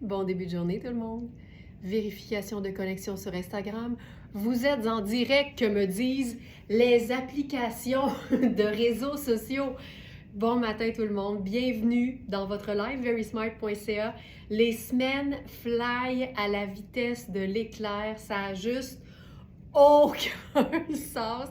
Bon début de journée tout le monde. Vérification de connexion sur Instagram. Vous êtes en direct que me disent les applications de réseaux sociaux. Bon matin tout le monde, bienvenue dans votre live verysmart.ca. Les semaines fly à la vitesse de l'éclair, ça a juste aucun sens.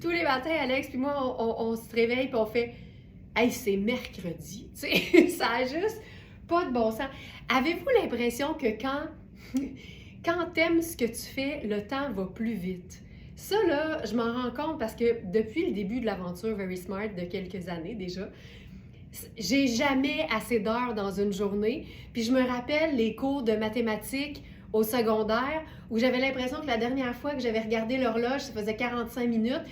Tous les matins, Alex puis moi, on se réveille et on fait « Hey, c'est mercredi! » Tu sais, ça a juste pas de bon sens. Avez-vous l'impression que quand t'aimes ce que tu fais, le temps va plus vite? Ça, là, je m'en rends compte parce que depuis le début de l'aventure Very Smart de quelques années déjà, j'ai jamais assez d'heures dans une journée. Puis je me rappelle les cours de mathématiques au secondaire où j'avais l'impression que la dernière fois que j'avais regardé l'horloge, ça faisait 45 minutes,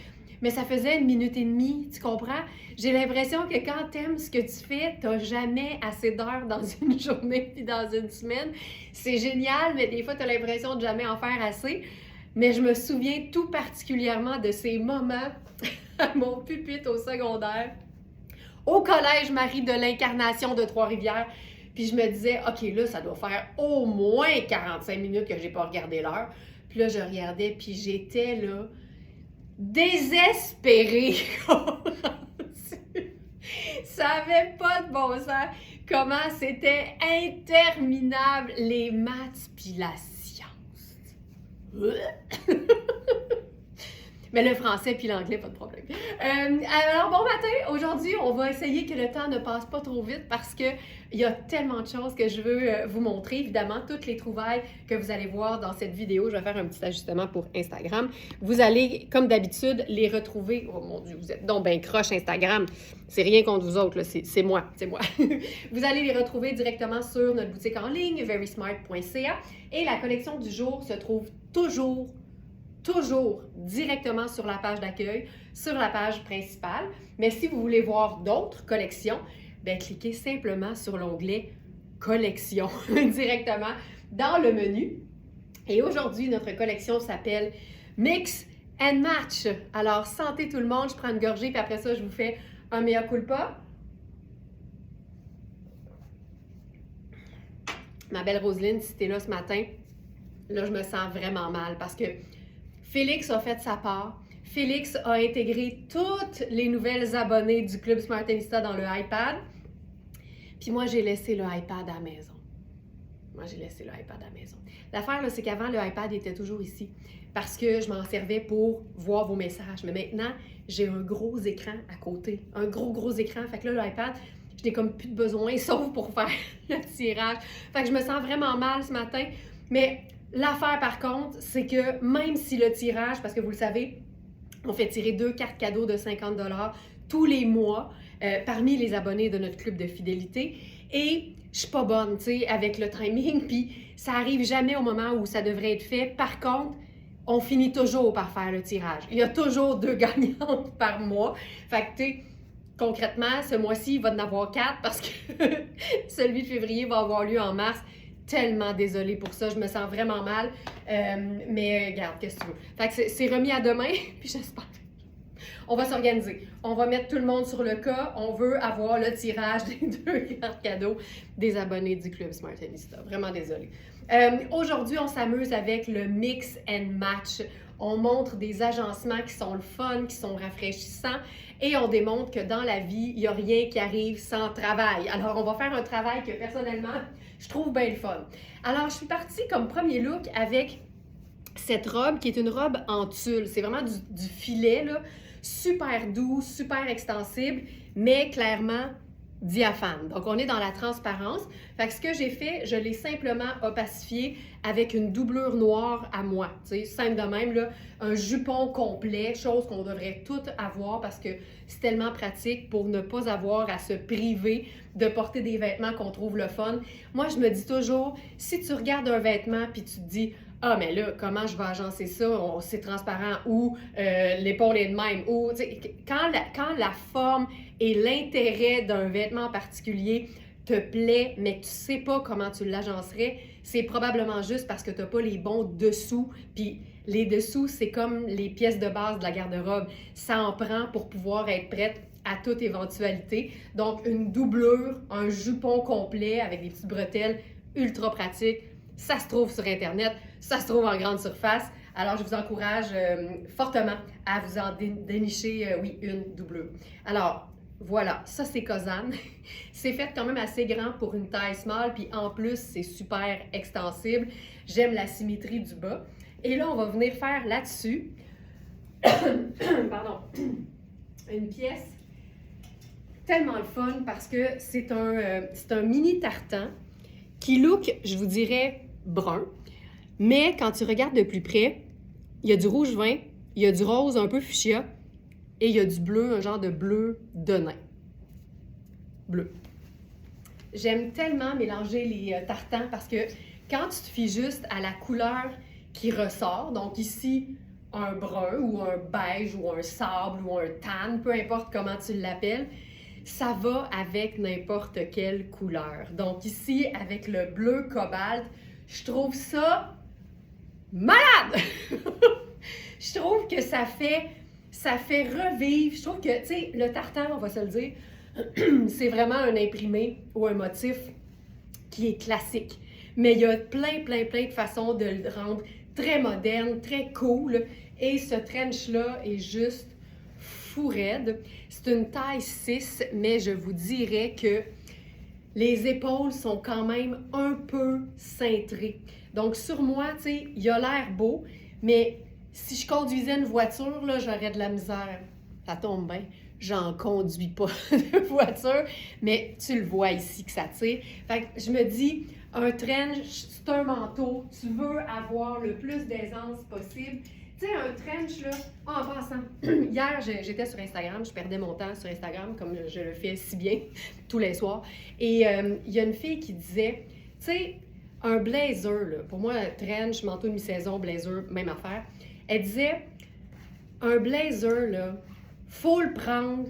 mais ça faisait 1 minute et demie, tu comprends? J'ai l'impression que quand t'aimes ce que tu fais, t'as jamais assez d'heures dans une journée puis dans une semaine. C'est génial, mais des fois, t'as l'impression de jamais en faire assez. Mais je me souviens tout particulièrement de ces moments à mon pupitre au secondaire, au collège Marie de l'Incarnation de Trois-Rivières. Puis je me disais, OK, là, ça doit faire au moins 45 minutes que j'ai pas regardé l'heure. Puis là, je regardais, puis j'étais là, désespérée. Ça avait pas de bon sens. Comment c'était interminable, les maths puis la science. Mais le français puis l'anglais, pas de problème. Alors, bon matin. Aujourd'hui, on va essayer que le temps ne passe pas trop vite parce qu'il y a tellement de choses que je veux vous montrer. Évidemment, toutes les trouvailles que vous allez voir dans cette vidéo, je vais faire un petit ajustement pour Instagram. Vous allez, comme d'habitude, les retrouver. Oh mon Dieu, vous êtes donc ben croche Instagram. C'est rien contre vous autres, là. C'est moi. Vous allez les retrouver directement sur notre boutique en ligne, verysmart.ca. Et la collection du jour se trouve toujours directement sur la page d'accueil, sur la page principale. Mais si vous voulez voir d'autres collections, bien, cliquez simplement sur l'onglet Collection directement dans le menu. Et aujourd'hui, notre collection s'appelle Mix and Match. Alors, santé tout le monde, je prends une gorgée, puis après ça, je vous fais un mea culpa. Ma belle Roselyne, si t'es là ce matin, là, je me sens vraiment mal parce que Félix a fait sa part. Félix a intégré toutes les nouvelles abonnées du Club Smartista dans le iPad. Puis moi, j'ai laissé le iPad à la maison. L'affaire, là, c'est qu'avant, le iPad était toujours ici parce que je m'en servais pour voir vos messages. Mais maintenant, j'ai un gros écran à côté. Un gros écran. Fait que là, l'iPad, je n'ai comme plus de besoin, sauf pour faire le tirage. Fait que je me sens vraiment mal ce matin. Mais l'affaire, par contre, c'est que même si le tirage, parce que vous le savez, on fait tirer 2 cartes cadeaux de 50 $ tous les mois parmi les abonnés de notre club de fidélité. Et je suis pas bonne, tu sais, avec le timing, puis ça arrive jamais au moment où ça devrait être fait. Par contre, on finit toujours par faire le tirage. Il y a toujours 2 gagnantes par mois. Fait que, tu sais, concrètement, ce mois-ci, il va en avoir 4 parce que celui de février va avoir lieu en mars. Tellement désolée pour ça, je me sens vraiment mal. Mais regarde, qu'est-ce que tu veux. Fait que c'est remis à demain, puis j'espère. On va s'organiser. On va mettre tout le monde sur le cas. On veut avoir le tirage des 2 cartes cadeaux des abonnés du Club Smartista. Vraiment désolée. Aujourd'hui, on s'amuse avec le Mix and Match. On montre des agencements qui sont le fun, qui sont rafraîchissants et on démontre que dans la vie, il n'y a rien qui arrive sans travail. Alors, on va faire un travail que personnellement, je trouve bien le fun. Alors, je suis partie comme premier look avec cette robe qui est une robe en tulle. C'est vraiment du filet, là, super doux, super extensible, mais clairement diaphane. Donc, on est dans la transparence. Fait que ce que j'ai fait, je l'ai simplement opacifié avec une doublure noire à moi. Tu sais, simple de même, là, un jupon complet, chose qu'on devrait toutes avoir parce que c'est tellement pratique pour ne pas avoir à se priver de porter des vêtements qu'on trouve le fun. Moi, je me dis toujours, si tu regardes un vêtement puis tu te dis « Ah, mais là, comment je vais agencer ça? C'est transparent. » Ou l'épaule est de même. Ou, quand la forme et l'intérêt d'un vêtement particulier te plaît, mais que tu sais pas comment tu l'agencerais, c'est probablement juste parce que tu n'as pas les bons dessous. Puis les dessous, c'est comme les pièces de base de la garde-robe. Ça en prend pour pouvoir être prête à toute éventualité. Donc, une doublure, un jupon complet avec des petites bretelles, ultra pratique. Ça se trouve sur Internet, ça se trouve en grande surface. Alors, je vous encourage fortement à vous en dénicher, une double. Alors, voilà, ça c'est Cozanne. C'est fait quand même assez grand pour une taille small, puis en plus, c'est super extensible. J'aime la symétrie du bas. Et là, on va venir faire là-dessus, pardon, une pièce tellement le fun parce que c'est un mini tartan qui look, je vous dirais, brun. Mais quand tu regardes de plus près, il y a du rouge vin, il y a du rose un peu fuchsia et il y a du bleu, un genre de bleu de nain. Bleu. J'aime tellement mélanger les tartans parce que quand tu te fies juste à la couleur qui ressort, donc ici, un brun ou un beige ou un sable ou un tan, peu importe comment tu l'appelles, ça va avec n'importe quelle couleur. Donc ici, avec le bleu cobalt, je trouve ça malade! Je trouve que ça fait revivre. Je trouve que, tu sais, le tartan, on va se le dire, c'est vraiment un imprimé ou un motif qui est classique. Mais il y a plein de façons de le rendre très moderne, très cool. Et ce trench-là est juste fou raide. C'est une taille 6, mais je vous dirais que les épaules sont quand même un peu cintrées. Donc sur moi, tu sais, il a l'air beau, mais si je conduisais une voiture, là, j'aurais de la misère. Ça tombe bien, j'en conduis pas de voiture, mais tu le vois ici que ça tire. Fait que je me dis, un trench, c'est un manteau, tu veux avoir le plus d'aisance possible. Tu sais, un trench, là, en passant, hier, j'étais sur Instagram, je perdais mon temps sur Instagram, comme je le fais si bien tous les soirs, et il y a une fille qui disait, tu sais, un blazer, là, pour moi, trench, manteau de mi-saison, blazer, même affaire, elle disait, un blazer, là, faut le prendre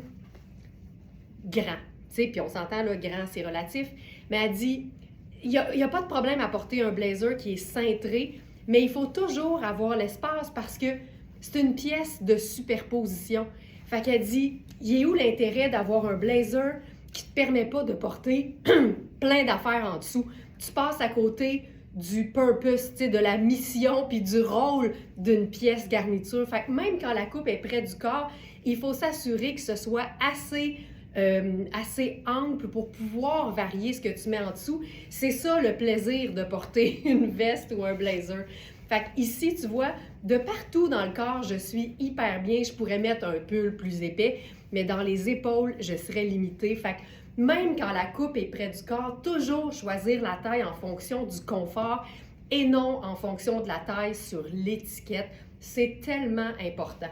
grand, tu sais, puis on s'entend, là, grand, c'est relatif, mais elle dit, il n'y a pas de problème à porter un blazer qui est cintré, mais il faut toujours avoir l'espace parce que c'est une pièce de superposition. Fait qu'elle dit, il est où l'intérêt d'avoir un blazer qui ne te permet pas de porter plein d'affaires en dessous? Tu passes à côté du purpose, tu sais, de la mission puis du rôle d'une pièce garniture. Fait que même quand la coupe est près du corps, il faut s'assurer que ce soit assez ample pour pouvoir varier ce que tu mets en dessous. C'est ça le plaisir de porter une veste ou un blazer. Fait que ici, tu vois, de partout dans le corps, je suis hyper bien. Je pourrais mettre un pull plus épais, mais dans les épaules, je serais limitée. Fait que même quand la coupe est près du corps, toujours choisir la taille en fonction du confort et non en fonction de la taille sur l'étiquette. C'est tellement important.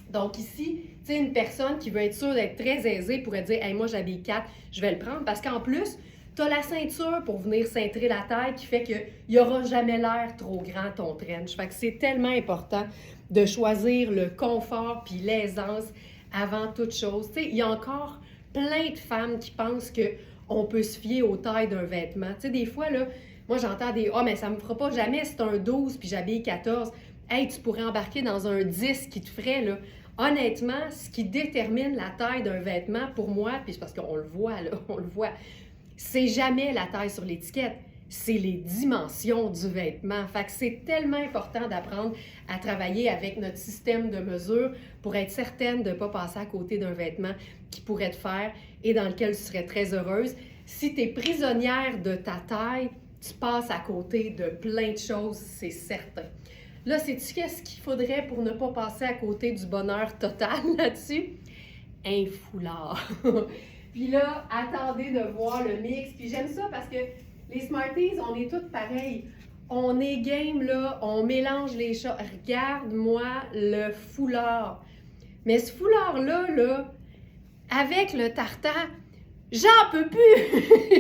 Donc ici, tu sais, une personne qui veut être sûre d'être très aisée pourrait dire « Hey, moi j'habille 4, je vais le prendre. » Parce qu'en plus, tu as la ceinture pour venir cintrer la taille qui fait qu'il n'y aura jamais l'air trop grand ton trench. Fait que c'est tellement important de choisir le confort puis l'aisance avant toute chose. Tu sais, il y a encore plein de femmes qui pensent qu'on peut se fier aux tailles d'un vêtement. Tu sais, des fois, là, moi j'entends des « Ah, mais ça me fera pas jamais, c'est un 12 puis j'habille 14. » Hey, tu pourrais embarquer dans un 10 qui te ferait, là. Honnêtement, ce qui détermine la taille d'un vêtement, pour moi, puis c'est parce qu'on le voit, là, on le voit, c'est jamais la taille sur l'étiquette, c'est les dimensions du vêtement. Fait que c'est tellement important d'apprendre à travailler avec notre système de mesure pour être certaine de ne pas passer à côté d'un vêtement qui pourrait te faire et dans lequel tu serais très heureuse. Si tu es prisonnière de ta taille, tu passes à côté de plein de choses, c'est certain. Là, sais-tu qu'est-ce qu'il faudrait pour ne pas passer à côté du bonheur total là-dessus? Un foulard. Puis là, attendez de voir le mix. Puis j'aime ça parce que les Smarties, on est toutes pareilles. On est game, là, on mélange les choses. Regarde-moi le foulard. Mais ce foulard-là, là, avec le tartan, j'en peux plus!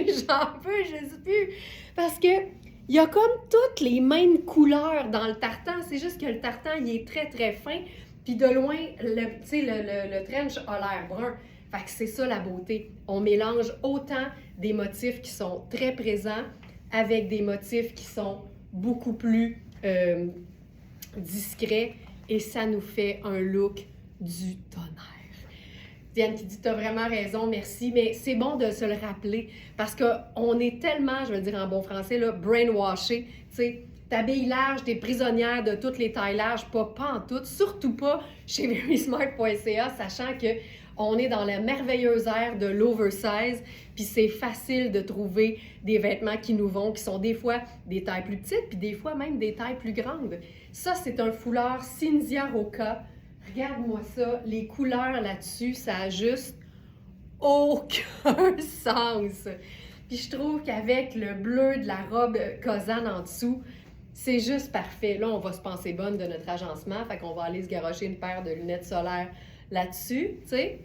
Je sais plus. Parce que il y a comme toutes les mêmes couleurs dans le tartan. C'est juste que le tartan, il est très fin. Puis de loin, le trench a l'air brun. Fait que c'est ça la beauté. On mélange autant des motifs qui sont très présents avec des motifs qui sont beaucoup plus discrets. Et ça nous fait un look du tonnerre. Diane qui dit « T'as vraiment raison, merci », mais c'est bon de se le rappeler parce qu'on est tellement, je veux dire en bon français, là, brainwashé, tu sais, t'habilles large, t'es prisonnière de toutes les tailles larges, pas en toutes, surtout pas chez verysmart.ca, sachant que on est dans la merveilleuse ère de l'oversize, puis c'est facile de trouver des vêtements qui nous vont, qui sont des fois des tailles plus petites, puis des fois même des tailles plus grandes. Ça, c'est un foulard Cynthia Roca. Regarde-moi ça, les couleurs là-dessus, ça a juste aucun sens. Puis je trouve qu'avec le bleu de la robe Kozan en dessous, c'est juste parfait. Là, on va se penser bonne de notre agencement, fait qu'on va aller se garrocher une paire de lunettes solaires là-dessus, tu sais.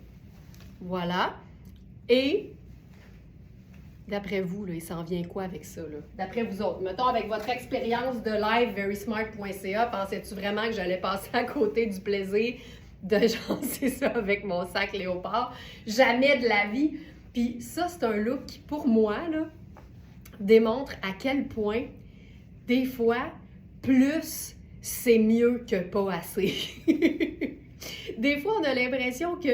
Voilà. Et d'après vous, là, il s'en vient quoi avec ça, là? D'après vous autres, mettons avec votre expérience de live verysmart.ca, pensais-tu vraiment que j'allais passer à côté du plaisir de c'est ça avec mon sac léopard? Jamais de la vie. Puis ça, c'est un look qui, pour moi, là, démontre à quel point, des fois, plus, c'est mieux que pas assez. Des fois, on a l'impression que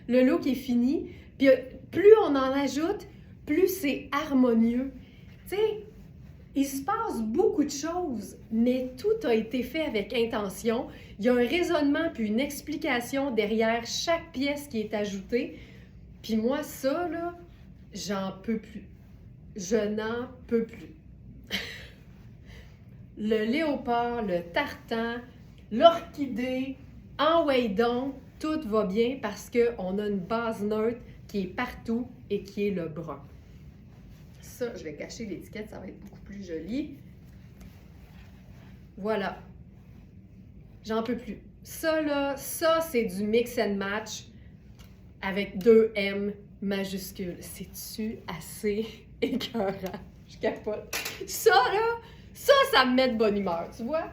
le look est fini, puis plus on en ajoute, plus c'est harmonieux. Tu sais, il se passe beaucoup de choses, mais tout a été fait avec intention. Il y a un raisonnement puis une explication derrière chaque pièce qui est ajoutée. Puis moi, ça, là, j'en peux plus. Je n'en peux plus. Le léopard, le tartan, l'orchidée, en donc, tout va bien parce qu'on a une base neutre qui est partout et qui est le brun. Ça, je vais cacher l'étiquette, ça va être beaucoup plus joli. Voilà. J'en peux plus. Ça, là, ça, c'est du mix and match avec 2 M majuscules. C'est-tu assez écœurant? Je capote. Ça, là, ça me met de bonne humeur, tu vois?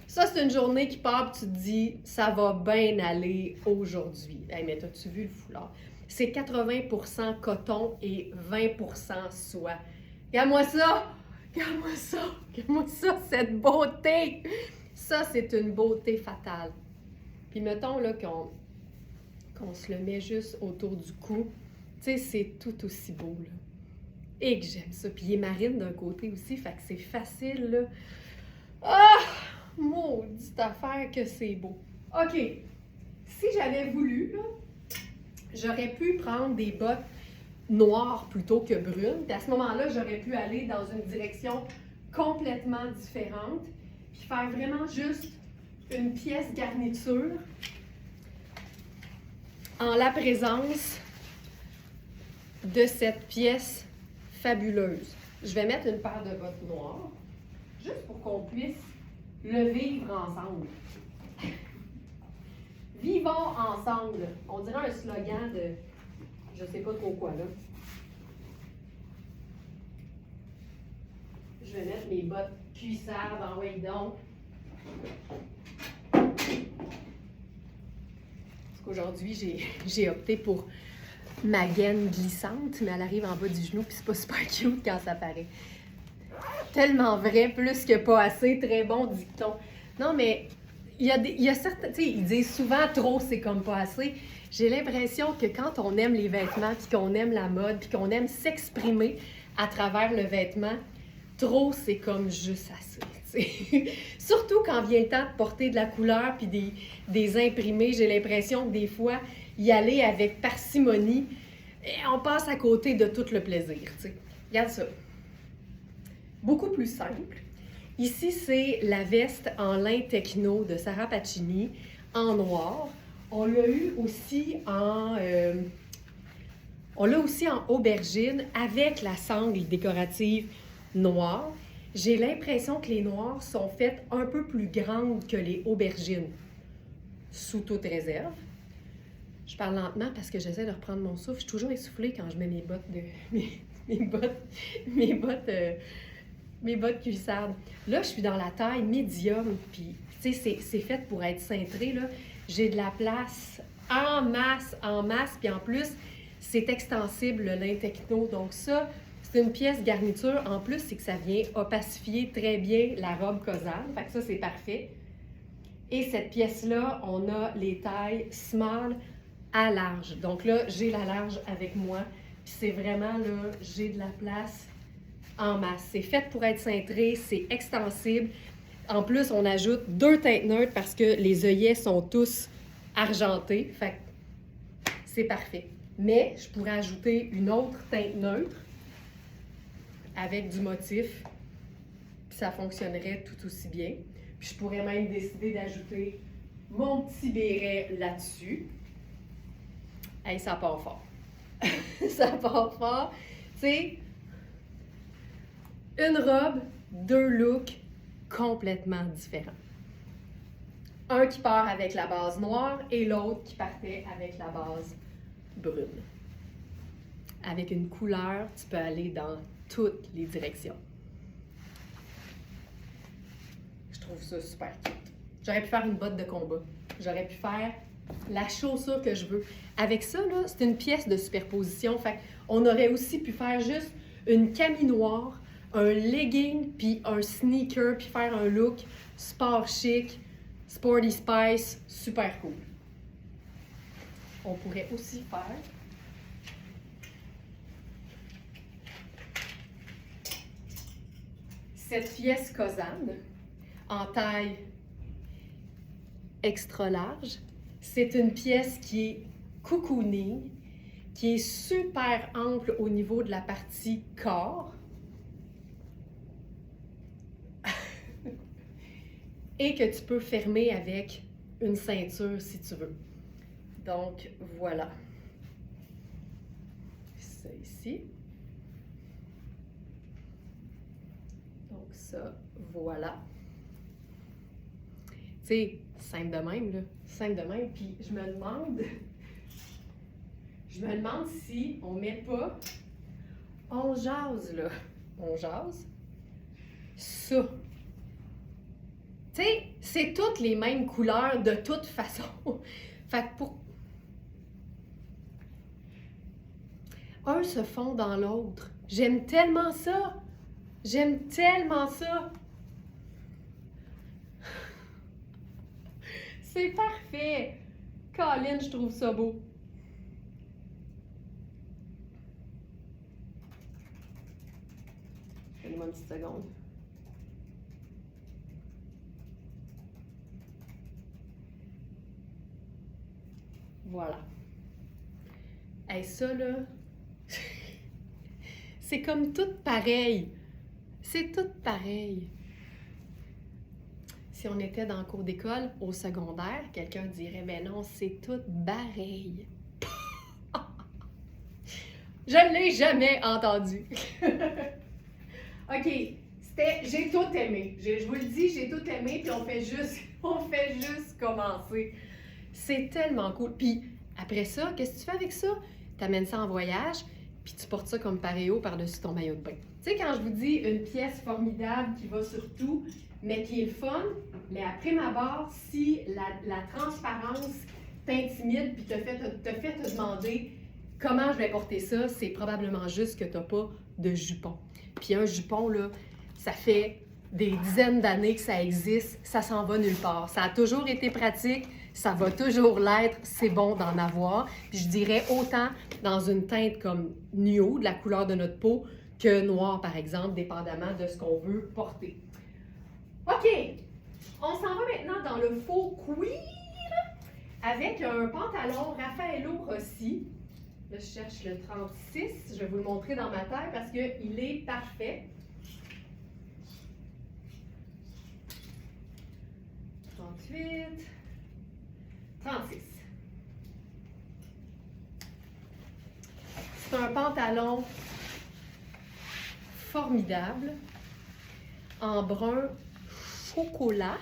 Ça, c'est une journée qui part, puis tu te dis, ça va bien aller aujourd'hui. Hey, mais t'as-tu vu le foulard? C'est 80% coton et 20% soie. Regarde-moi ça! Regarde-moi ça! Regarde-moi ça, cette beauté! Ça, c'est une beauté fatale. Puis mettons là qu'on se le met juste autour du cou. Tu sais, c'est tout aussi beau, là. Et que j'aime ça. Puis il est marine d'un côté aussi, fait que c'est facile, là. Ah! Maudite affaire que c'est beau. OK. Si j'avais voulu, là, j'aurais pu prendre des bottes noires plutôt que brunes. Puis à ce moment-là, j'aurais pu aller dans une direction complètement différente. Puis faire vraiment juste une pièce garniture en la présence de cette pièce fabuleuse. Je vais mettre une paire de bottes noires, juste pour qu'on puisse le vivre ensemble. Vivons ensemble. On dirait un slogan de je sais pas trop quoi là. Je vais mettre mes bottes cuissardes en way down. Parce qu'aujourd'hui, j'ai opté pour ma gaine glissante, mais elle arrive en bas du genou, puis c'est pas super cute quand ça paraît. Tellement vrai, plus que pas assez, très bon dicton. Non, mais il y a certains, tu sais, ils disent souvent trop, c'est comme pas assez. J'ai l'impression que quand on aime les vêtements, puis qu'on aime la mode, puis qu'on aime s'exprimer à travers le vêtement, trop, c'est comme juste assez. T'sais. Surtout quand vient le temps de porter de la couleur puis des imprimés, j'ai l'impression que des fois, y aller avec parcimonie, et on passe à côté de tout le plaisir. T'sais. Regarde ça. Beaucoup plus simple. Ici, c'est la veste en lin techno de Sarah Pacini en noir. On l'a eu aussi en aubergine avec la sangle décorative noire. J'ai l'impression que les noirs sont faites un peu plus grandes que les aubergines, sous toute réserve. Je parle lentement parce que j'essaie de reprendre mon souffle. Je suis toujours essoufflée quand je mets mes bottes cuissardes. Là, je suis dans la taille médium, puis tu sais, c'est fait pour être cintré, là. J'ai de la place en masse, puis en plus, c'est extensible, le lin techno. Donc ça, c'est une pièce garniture. En plus, c'est que ça vient opacifier très bien la robe Kozan. Fait que ça, c'est parfait. Et cette pièce-là, on a les tailles small à large. Donc là, j'ai la large avec moi. Puis c'est vraiment là, j'ai de la place en masse. C'est fait pour être cintré, c'est extensible. En plus, on ajoute 2 teintes neutres parce que les œillets sont tous argentés. Fait que c'est parfait. Mais je pourrais ajouter une autre teinte neutre avec du motif. Puis ça fonctionnerait tout aussi bien. Puis je pourrais même décider d'ajouter mon petit béret là-dessus. Hey, ça part fort. Ça part fort. Tu sais, une robe, 2 looks complètement différents. Un qui part avec la base noire et l'autre qui partait avec la base brune. Avec une couleur, tu peux aller dans toutes les directions. Je trouve ça super cute. J'aurais pu faire une botte de combat. J'aurais pu faire la chaussure que je veux. Avec ça, là, c'est une pièce de superposition. Fait on aurait aussi pu faire juste une camie noire, un legging, puis un sneaker, puis faire un look sport chic, sporty spice, super cool. On pourrait aussi faire cette pièce Cosane en taille extra large. C'est une pièce qui est cocooning, qui est super ample au niveau de la partie corps et que tu peux fermer avec une ceinture si tu veux. Donc, voilà. Ça ici. Donc, ça, voilà. Tu sais, simple de même, là. Simple de même. Puis, je me demande si on met pas... On jase, là. On jase. Ça. Tu sais, c'est toutes les mêmes couleurs de toute façon. Fait que pour... Un se fond dans l'autre. J'aime tellement ça. J'aime tellement ça. C'est parfait. Colin, je trouve ça beau. Donnez-moi une petite seconde. Voilà. Hey, ça, là, c'est comme tout pareil. C'est tout pareil. Si on était dans le cours d'école, au secondaire, quelqu'un dirait, ben non, c'est tout pareil. Je ne l'ai jamais entendu. OK, j'ai tout aimé. Je vous le dis, j'ai tout aimé, puis on fait juste commencer. C'est tellement cool. Puis après ça, qu'est-ce que tu fais avec ça? Tu amènes ça en voyage, puis tu portes ça comme paréo par-dessus ton maillot de bain. Tu sais, quand je vous dis une pièce formidable qui va sur tout, mais qui est le fun, mais après ma barre, si la transparence t'intimide puis te fait te demander comment je vais porter ça, c'est probablement juste que tu n'as pas de jupon. Puis un jupon, là, ça fait des dizaines d'années que ça existe, ça s'en va nulle part. Ça a toujours été pratique, ça va toujours l'être, c'est bon d'en avoir. Puis je dirais autant dans une teinte comme nude, de la couleur de notre peau, que noir, par exemple, dépendamment de ce qu'on veut porter. OK, on s'en va maintenant dans le faux cuir avec un pantalon Raffaello Rossi. Là, je cherche le 36, je vais vous le montrer dans ma taille parce qu'il est parfait. 38, 36. C'est un pantalon formidable en brun chocolat.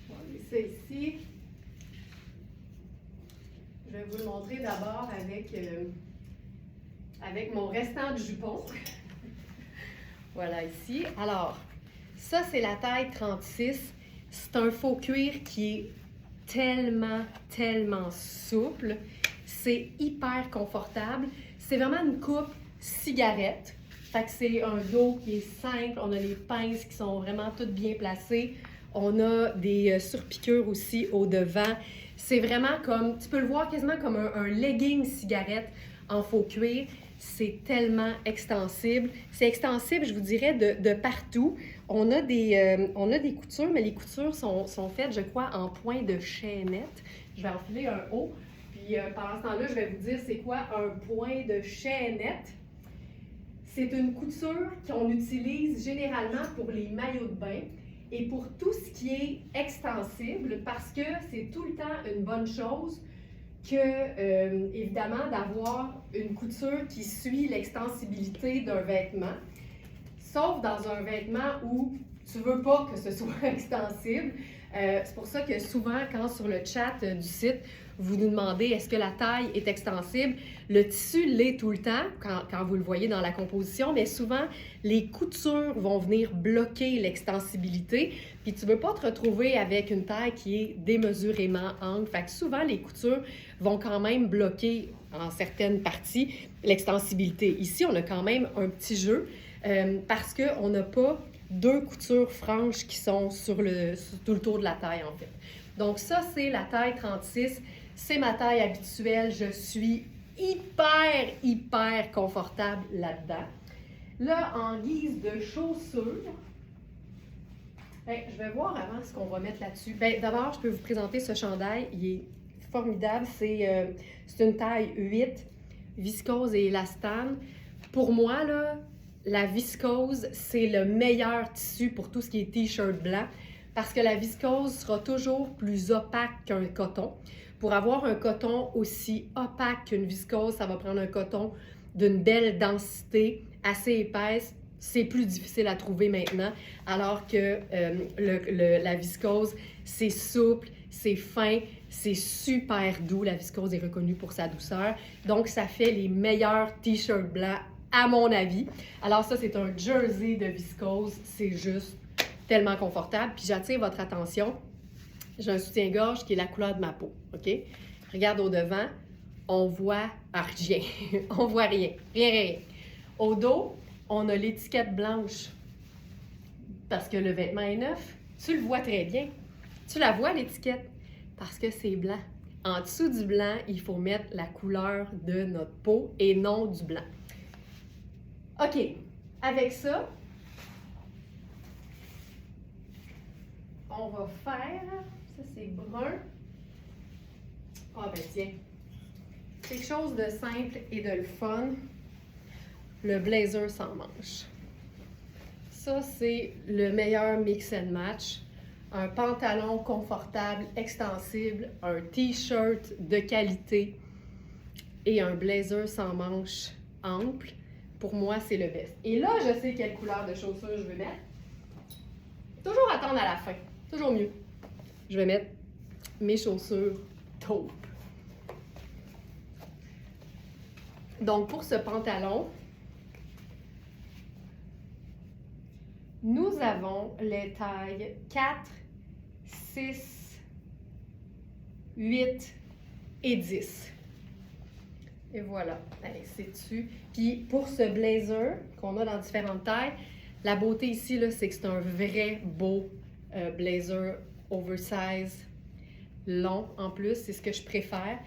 On va mettre ça ici. Je vais vous le montrer d'abord avec mon restant de jupon. Voilà ici. Alors, ça c'est la taille 36. C'est un faux cuir qui est tellement souple. C'est hyper confortable. C'est vraiment une coupe cigarette. Fait que c'est un dos qui est simple. On a les pinces qui sont vraiment toutes bien placées. On a des surpiqûres aussi au devant. C'est vraiment comme, tu peux le voir quasiment comme un legging cigarette en faux cuir. C'est tellement extensible. C'est extensible, je vous dirais, de partout. On a des coutures, mais les coutures sont faites, je crois, en point de chaînette. Je vais enfiler un haut. Puis pendant ce temps-là, je vais vous dire c'est quoi un point de chaînette. C'est une couture qu'on utilise généralement pour les maillots de bain et pour tout ce qui est extensible parce que c'est tout le temps une bonne chose que, évidemment, d'avoir une couture qui suit l'extensibilité d'un vêtement, sauf dans un vêtement où tu ne veux pas que ce soit extensible. C'est pour ça que souvent, quand sur le chat du site, vous nous demandez est-ce que la taille est extensible, le tissu l'est tout le temps, quand vous le voyez dans la composition, mais souvent, les coutures vont venir bloquer l'extensibilité, puis tu ne veux pas te retrouver avec une taille qui est démesurément ample. Fait que souvent, les coutures vont quand même bloquer, en certaines parties, l'extensibilité. Ici, on a quand même un petit jeu, parce qu'on n'a pas deux coutures franches qui sont sur tout le tour de la taille, en fait. Donc ça, c'est la taille 36. C'est ma taille habituelle. Je suis hyper confortable là-dedans. Là, en guise de chaussures, je vais voir avant ce qu'on va mettre là-dessus. D'abord, je peux vous présenter ce chandail. Il est formidable. C'est une taille 8, viscose et élastane. Pour moi, là, la viscose, c'est le meilleur tissu pour tout ce qui est t-shirt blanc parce que la viscose sera toujours plus opaque qu'un coton. Pour avoir un coton aussi opaque qu'une viscose, ça va prendre un coton d'une belle densité, assez épaisse. C'est plus difficile à trouver maintenant, alors que la viscose, c'est souple, c'est fin, c'est super doux. La viscose est reconnue pour sa douceur. Donc, ça fait les meilleurs t-shirts blancs, à mon avis. Alors ça, c'est un jersey de viscose. C'est juste tellement confortable. Puis j'attire votre attention. J'ai un soutien-gorge qui est la couleur de ma peau, OK? Regarde au devant, on voit rien. On voit rien. Rien. Au dos, on a l'étiquette blanche parce que le vêtement est neuf. Tu le vois très bien. Tu la vois, l'étiquette, parce que c'est blanc. En dessous du blanc, il faut mettre la couleur de notre peau et non du blanc. OK. Avec ça, on va faire... Ça, c'est brun. Ah, ben tiens. Quelque chose de simple et de le fun. Le blazer sans manches. Ça, c'est le meilleur mix and match. Un pantalon confortable, extensible, un t-shirt de qualité et un blazer sans manches ample. Pour moi, c'est le best. Et là, je sais quelle couleur de chaussures je veux mettre. Toujours attendre à la fin. Toujours mieux. Je vais mettre mes chaussures taupe. Donc, pour ce pantalon, nous avons les tailles 4, 6, 8 et 10. Et voilà, allez, c'est dessus. Puis pour ce blazer qu'on a dans différentes tailles, la beauté ici, là, c'est que c'est un vrai beau blazer oversize, long en plus, c'est ce que je préfère.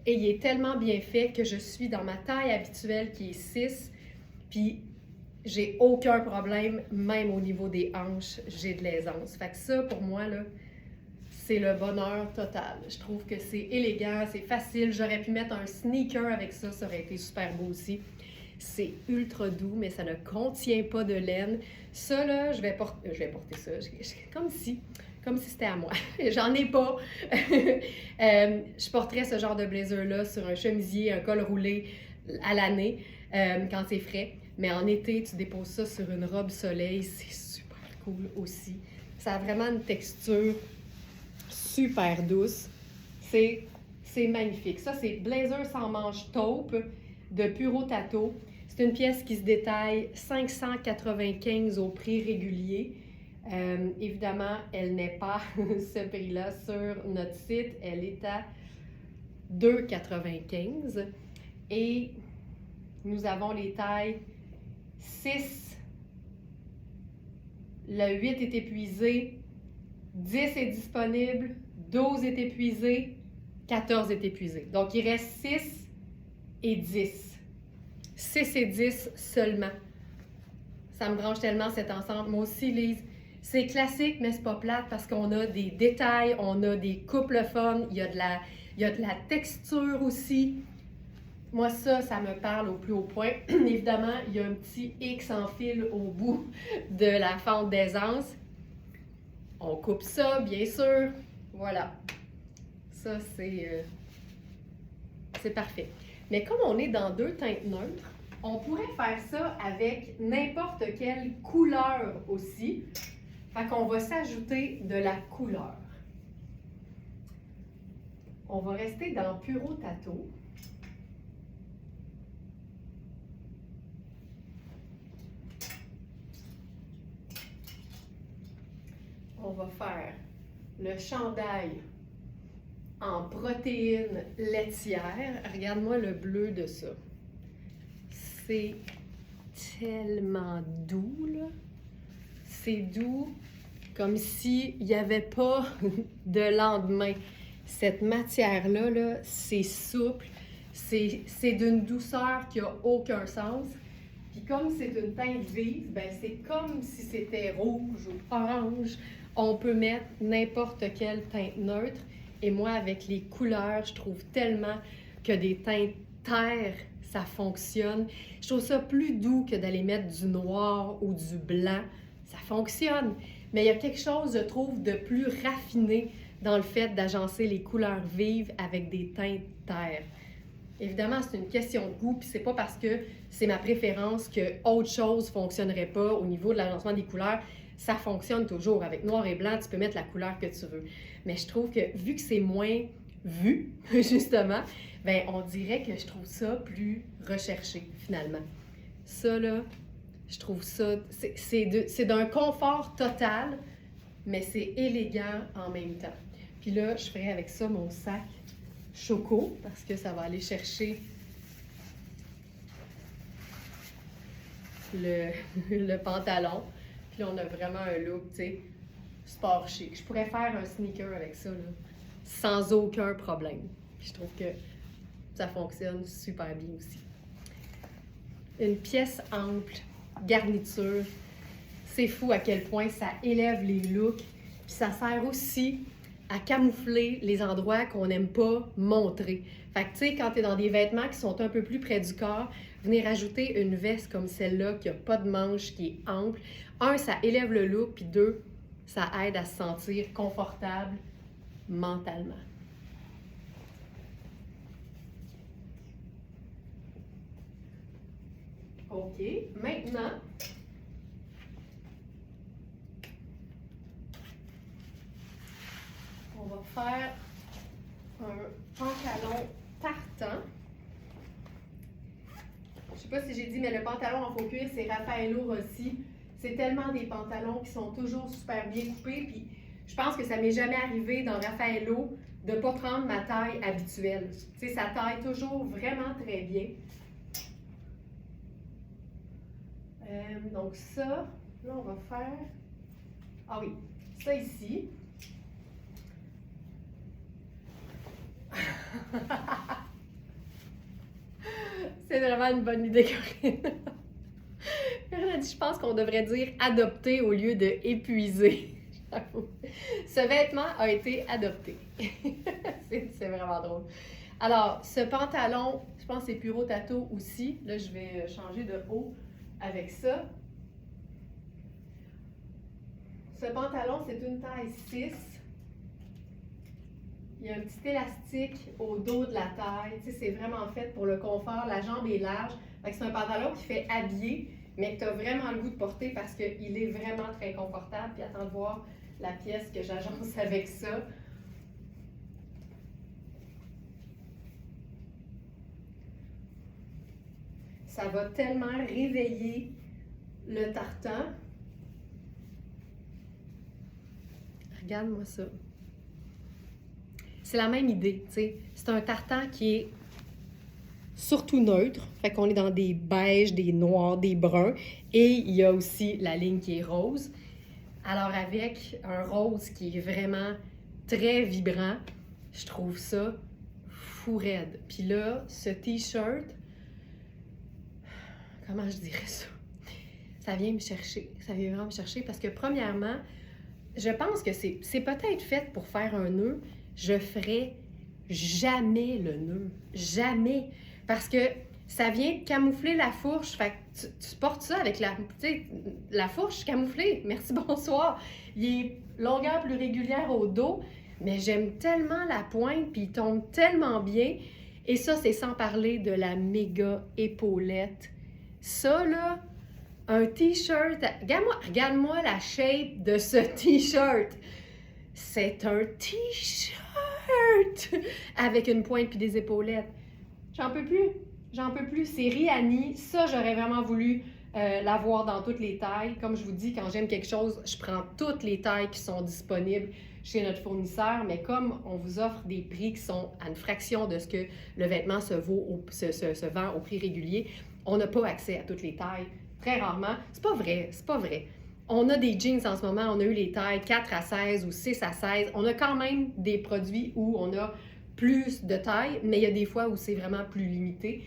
Et il est tellement bien fait que je suis dans ma taille habituelle qui est 6, puis j'ai aucun problème, même au niveau des hanches, j'ai de l'aisance. Fait que ça, pour moi, là, c'est le bonheur total. Je trouve que c'est élégant, c'est facile. J'aurais pu mettre un sneaker avec ça, ça aurait été super beau aussi. C'est ultra doux, mais ça ne contient pas de laine. Ça, là, je vais porter ça comme si c'était à moi. J'en ai pas. Je porterais ce genre de blazer-là sur un chemisier, un col roulé à l'année, quand c'est frais. Mais en été, tu déposes ça sur une robe soleil, c'est super cool aussi. Ça a vraiment une texture super douce. C'est magnifique. Ça, c'est blazer sans manches taupe de Puro Tato. C'est une pièce qui se détaille 595 au prix régulier. Évidemment, elle n'est pas ce prix-là sur notre site. Elle est à 2,95. Et nous avons les tailles 6. Le 8 est épuisé. 10 est disponible, 12 est épuisé, 14 est épuisé. Donc, il reste 6 et 10. 6 et 10 seulement. Ça me branche tellement cet ensemble. Moi aussi, Lise, c'est classique, mais c'est pas plate parce qu'on a des détails, on a des couples fun, il y a de la texture aussi. Moi, ça me parle au plus haut point. Évidemment, il y a un petit X en fil au bout de la fente d'aisance. On coupe ça, bien sûr. Voilà. Ça, c'est parfait. Mais comme on est dans deux teintes neutres, on pourrait faire ça avec n'importe quelle couleur aussi. Fait qu'on va s'ajouter de la couleur. On va rester dans Puro Tato. On va faire le chandail en protéines laitières. Regarde-moi le bleu de ça. C'est tellement doux, là. C'est doux comme s'il n'y avait pas de lendemain. Cette matière-là, là, c'est souple, c'est d'une douceur qui n'a aucun sens. Puis comme c'est une teinte vive, ben c'est comme si c'était rouge ou orange. On peut mettre n'importe quelle teinte neutre. Et moi, avec les couleurs, je trouve tellement que des teintes terre, ça fonctionne. Je trouve ça plus doux que d'aller mettre du noir ou du blanc. Ça fonctionne. Mais il y a quelque chose, je trouve, de plus raffiné dans le fait d'agencer les couleurs vives avec des teintes terre. Évidemment, c'est une question de goût, puis c'est pas parce que c'est ma préférence que autre chose fonctionnerait pas au niveau de l'agencement des couleurs. Ça fonctionne toujours. Avec noir et blanc, tu peux mettre la couleur que tu veux. Mais je trouve que, vu que c'est moins vu, justement, ben on dirait que je trouve ça plus recherché, finalement. Ça, là, je trouve ça... C'est d'un confort total, mais c'est élégant en même temps. Puis là, je ferai avec ça mon sac choco, parce que ça va aller chercher le pantalon. Puis là, on a vraiment un look, tu sais, sport chic. Je pourrais faire un sneaker avec ça, là, sans aucun problème. Puis je trouve que ça fonctionne super bien aussi. Une pièce ample, garniture. C'est fou à quel point ça élève les looks. Puis ça sert aussi à camoufler les endroits qu'on n'aime pas montrer. Fait que, tu sais, quand tu es dans des vêtements qui sont un peu plus près du corps, venir ajouter une veste comme celle-là, qui n'a pas de manches, qui est ample. Un, ça élève le look, puis deux, ça aide à se sentir confortable mentalement. OK, maintenant, on va faire un pantalon tartan. Je ne sais pas si j'ai dit, mais le pantalon en faux cuir, c'est Raffaello Rossi. C'est tellement des pantalons qui sont toujours super bien coupés. Puis je pense que ça m'est jamais arrivé dans Raffaello de ne pas prendre ma taille habituelle. Tu sais, ça taille toujours vraiment très bien. Donc ça, là, on va faire... Ah oui, ça ici. C'est vraiment une bonne idée, Corinne. Corinne a dit, je pense qu'on devrait dire adopter au lieu de épuiser. Ce vêtement a été adopté. C'est vraiment drôle. Alors, ce pantalon, je pense que c'est Puro Tato aussi. Là, je vais changer de haut avec ça. Ce pantalon, c'est une taille 6. Il y a un petit élastique au dos de la taille. Tu sais, c'est vraiment fait pour le confort. La jambe est large. C'est un pantalon qui fait habiller, mais que tu as vraiment le goût de porter parce qu'il est vraiment très confortable. Puis attends de voir la pièce que j'agence avec ça. Ça va tellement réveiller le tartan. Regarde-moi ça. C'est la même idée, tu sais. C'est un tartan qui est surtout neutre. Fait qu'on est dans des beiges, des noirs, des bruns. Et il y a aussi la ligne qui est rose. Alors avec un rose qui est vraiment très vibrant, je trouve ça fou raide. Puis là, ce t-shirt, comment je dirais ça? Ça vient me chercher. Ça vient vraiment me chercher parce que premièrement, je pense que c'est peut-être fait pour faire un nœud. Je ferai jamais le nœud. Jamais. Parce que ça vient camoufler la fourche. Fait que tu portes ça avec la fourche camouflée. Merci, bonsoir. Il est longueur plus régulière au dos, mais j'aime tellement la pointe, puis il tombe tellement bien. Et ça, c'est sans parler de la méga épaulette. Ça, là, un t-shirt, regarde-moi la shape de ce t-shirt. C'est un t-shirt avec une pointe puis des épaulettes. J'en peux plus. C'est Rihanni. Ça, j'aurais vraiment voulu l'avoir dans toutes les tailles. Comme je vous dis, quand j'aime quelque chose, je prends toutes les tailles qui sont disponibles chez notre fournisseur, mais comme on vous offre des prix qui sont à une fraction de ce que le vêtement se vend au prix régulier, on n'a pas accès à toutes les tailles. Très rarement. C'est pas vrai. On a des jeans en ce moment, on a eu les tailles 4 à 16 ou 6 à 16. On a quand même des produits où on a plus de tailles, mais il y a des fois où c'est vraiment plus limité.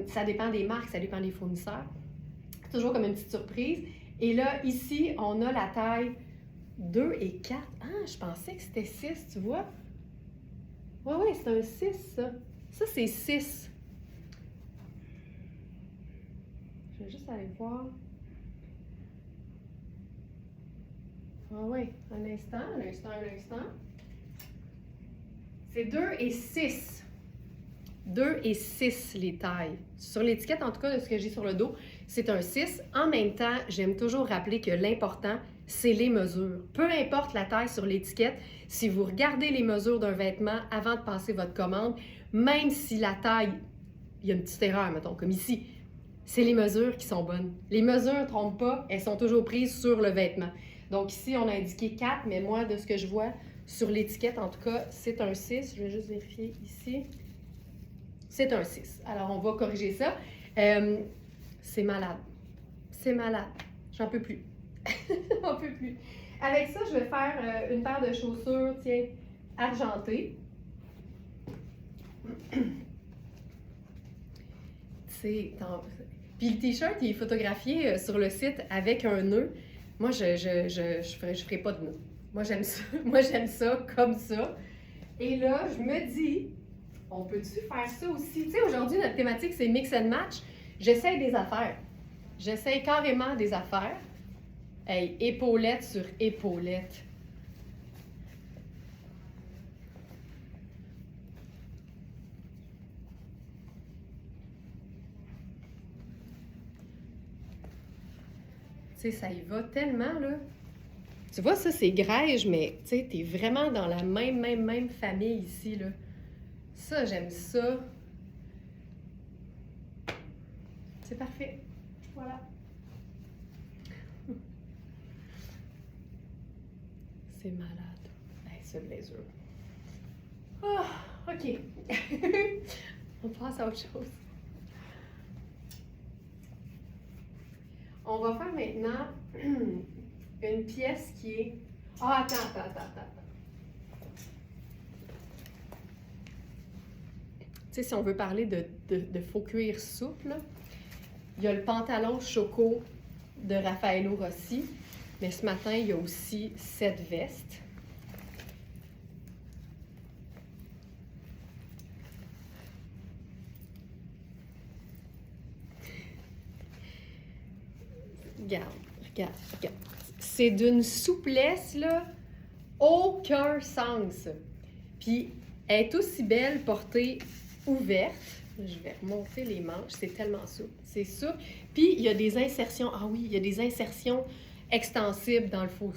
Ça dépend des marques, ça dépend des fournisseurs. Toujours comme une petite surprise. Et là, ici, on a la taille 2 et 4. Ah, je pensais que c'était 6, tu vois? Oui, c'est un 6, ça. Ça, c'est 6. Je vais juste aller voir. Ah oui, un instant. C'est 2 et 6. 2 et 6 les tailles. Sur l'étiquette, en tout cas, de ce que j'ai sur le dos, c'est un 6. En même temps, j'aime toujours rappeler que l'important, c'est les mesures. Peu importe la taille sur l'étiquette, si vous regardez les mesures d'un vêtement avant de passer votre commande, même si la taille, il y a une petite erreur, mettons, comme ici, c'est les mesures qui sont bonnes. Les mesures ne trompent pas, elles sont toujours prises sur le vêtement. Donc ici, on a indiqué 4, mais moi, de ce que je vois sur l'étiquette, en tout cas, c'est un 6. Je vais juste vérifier ici. C'est un 6. Alors, on va corriger ça. C'est malade. J'en peux plus. J'en peux plus. Avec ça, je vais faire une paire de chaussures, tiens, argentées. Puis le t-shirt, il est photographié sur le site avec un nœud. Moi, je ferai pas de nœud. Moi, j'aime ça. Moi, j'aime ça comme ça. Et là, je me dis, on peut-tu faire ça aussi? Tu sais, aujourd'hui, notre thématique, c'est mix and match. J'essaye des affaires. J'essaye carrément des affaires. Hey, épaulette sur épaulette. Tu sais, ça y va tellement, là. Tu vois, ça, c'est grège, mais tu sais, t'es vraiment dans la même famille ici, là. Ça, j'aime ça. C'est parfait. Voilà. C'est malade. Hey, ce blazer. Ah, OK. On passe à autre chose. On va faire maintenant une pièce qui est... Ah, attends. Tu sais, si on veut parler de faux cuir souple, là, il y a le pantalon choco de Raffaello Rossi, mais ce matin, il y a aussi cette veste. Regarde. C'est d'une souplesse, là, aucun sens. Puis, elle est aussi belle portée ouverte. Je vais remonter les manches, c'est tellement souple. C'est souple. Puis, il y a des insertions. Ah oui, il y a des insertions extensibles dans le faux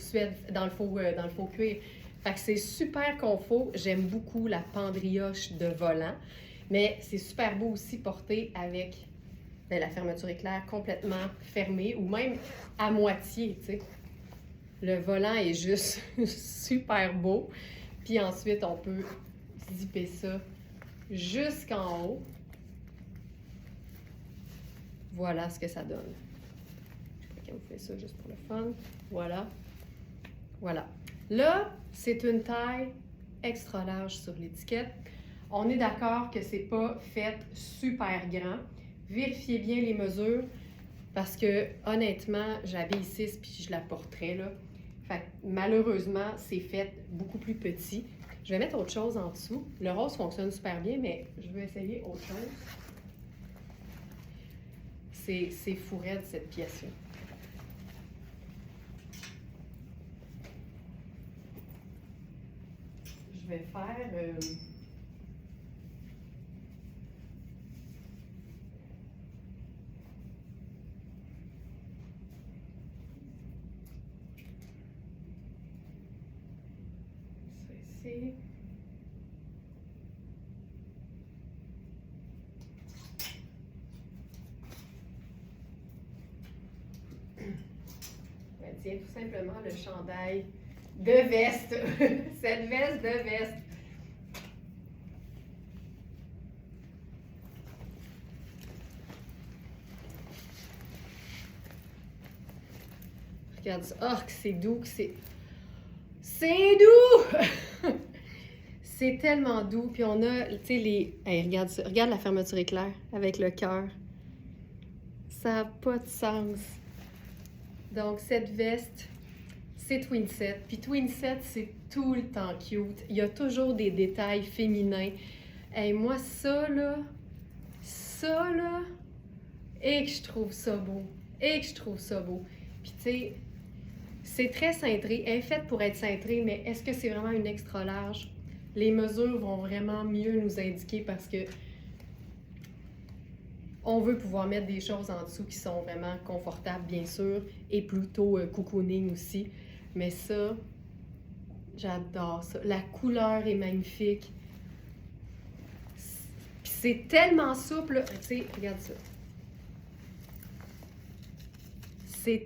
cuir. Fait que c'est super confort. J'aime beaucoup la pendrioche de volant. Mais c'est super beau aussi porté avec la fermeture éclair complètement fermée ou même à moitié, tu sais. Le volant est juste super beau. Puis ensuite, on peut zipper ça jusqu'en haut. Voilà ce que ça donne. Je sais pas qu'on fait ça juste pour le fun. Voilà. Voilà. Là, c'est une taille extra large sur l'étiquette. On est d'accord que c'est pas fait super grand. Vérifiez bien les mesures parce que honnêtement, j'avais 6 puis je la porterais là. Fait que, malheureusement, c'est fait beaucoup plus petit. Je vais mettre autre chose en dessous. Le rose fonctionne super bien, mais je vais essayer autre chose. C'est fou raide cette pièce-là. Je vais faire... ça ici. Ben, tiens, tout simplement le chandail de veste. Cette veste de veste. Regarde ça. Oh, que c'est doux, que c'est... C'est doux! C'est tellement doux. Puis on a, tu sais, les... Hey, regarde ça. Regarde la fermeture éclair avec le cœur. Ça n'a pas de sens. Donc, cette veste, c'est Twinset. Puis Twinset, c'est tout le temps cute. Il y a toujours des détails féminins. Hey, moi, ça, là, et que je trouve ça beau. Et que je trouve ça beau. Puis, tu sais, c'est très cintré. Elle est faite pour être cintrée, mais est-ce que c'est vraiment une extra large? Les mesures vont vraiment mieux nous indiquer parce que on veut pouvoir mettre des choses en dessous qui sont vraiment confortables, bien sûr, et plutôt cocooning aussi. Mais ça, j'adore ça. La couleur est magnifique. Puis c'est tellement souple. Tu sais, regarde ça.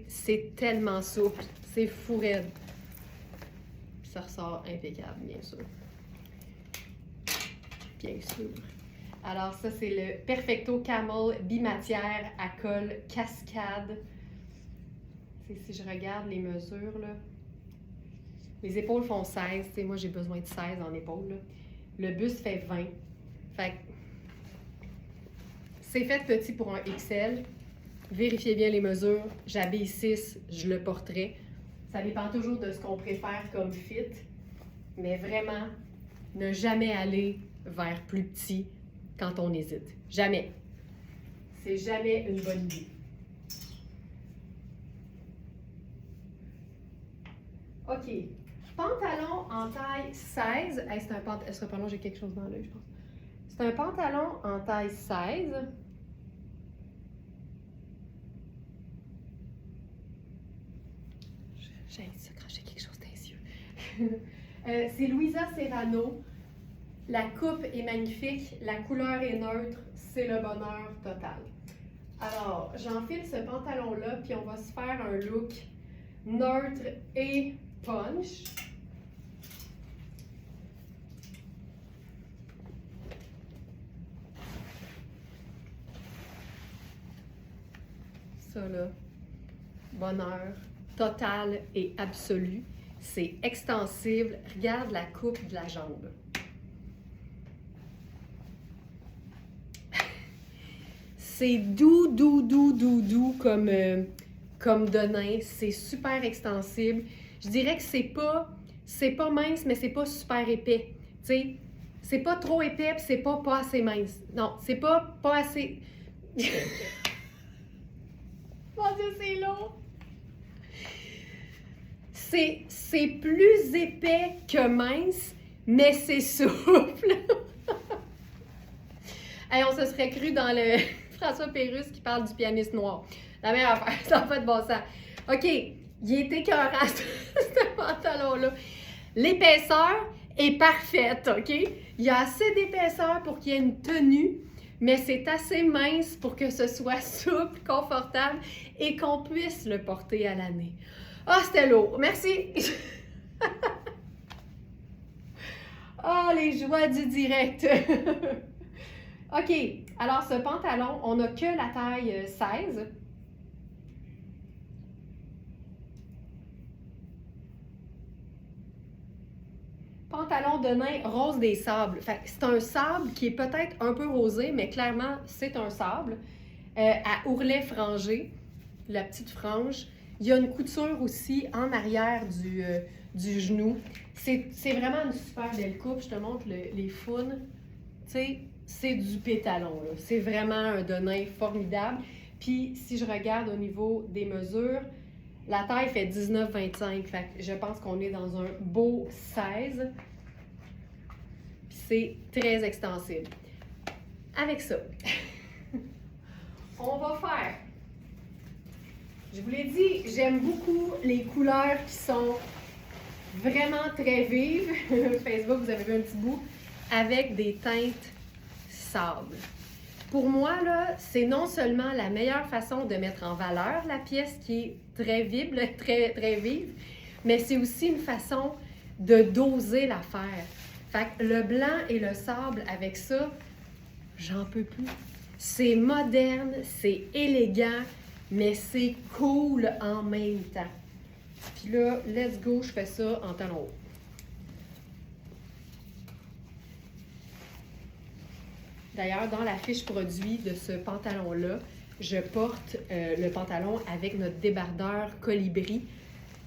C'est tellement souple. C'est fou raide. Puis ça ressort impeccable, bien sûr. Bien sûr. Alors ça, c'est le Perfecto Camel bimatière à col cascade. T'sais, si je regarde les mesures, là, les épaules font 16. T'sais, moi, j'ai besoin de 16 en épaules. Là. Le buste fait 20. Fait que c'est fait petit pour un XL. Vérifiez bien les mesures. J'habille 6, je le porterai. Ça dépend toujours de ce qu'on préfère comme fit. Mais vraiment, ne jamais aller vers plus petit quand on hésite. Jamais. C'est jamais une bonne idée. OK. Pantalon en taille 16. Hey, c'est un pantalon. Est-ce que pantalon, j'ai quelque chose dans l'œil, je pense. C'est un pantalon en taille 16. J'ai ça quand j'ai quelque chose dans les yeux. C'est Louisa Serrano. La coupe est magnifique, la couleur est neutre, c'est le bonheur total. Alors, j'enfile ce pantalon-là, puis on va se faire un look neutre et punch. Ça là, bonheur total et absolu. C'est extensible. Regarde la coupe de la jambe. C'est doux comme de nain. C'est super extensible. Je dirais que c'est pas mince, mais c'est pas super épais. Tu sais, c'est pas trop épais, puis c'est pas assez mince. Non, c'est pas assez... Mon Dieu, c'est long! C'est plus épais que mince, mais c'est souple. Hey, on se serait cru dans le François Pérusse qui parle du pianiste noir. La meilleure affaire, ça n'a pas de bon sens. OK, il est écœurant, ce pantalon-là. L'épaisseur est parfaite, OK? Il y a assez d'épaisseur pour qu'il y ait une tenue, mais c'est assez mince pour que ce soit souple, confortable et qu'on puisse le porter à l'année. Ah, c'était lourd. Merci! Ah, les joies du direct! OK, alors ce pantalon, on n'a que la taille 16. Pantalon de nain rose des sables. Fait que c'est un sable qui est peut-être un peu rosé, mais clairement, c'est un sable. À ourlet frangé, la petite frange. Il y a une couture aussi en arrière du genou. C'est vraiment une super belle coupe. Je te montre les faunes. Tu sais, c'est du pétalon, là. C'est vraiment un de nain formidable. Puis, si je regarde au niveau des mesures, la taille fait 19-25. Fait que je pense qu'on est dans un beau 16. Puis, c'est très extensible. Avec ça, on va faire. Je vous l'ai dit, j'aime beaucoup les couleurs qui sont vraiment très vives. Facebook, vous avez vu un petit bout, avec des teintes sable. Pour moi, là, c'est non seulement la meilleure façon de mettre en valeur la pièce qui est très vive, très, très vive, mais c'est aussi une façon de doser l'affaire. Fait que le blanc et le sable avec ça, j'en peux plus. C'est moderne, c'est élégant, mais c'est cool en même temps. Puis là, let's go, je fais ça en talons hauts. D'ailleurs, dans la fiche produit de ce pantalon-là, je porte le pantalon avec notre débardeur colibri.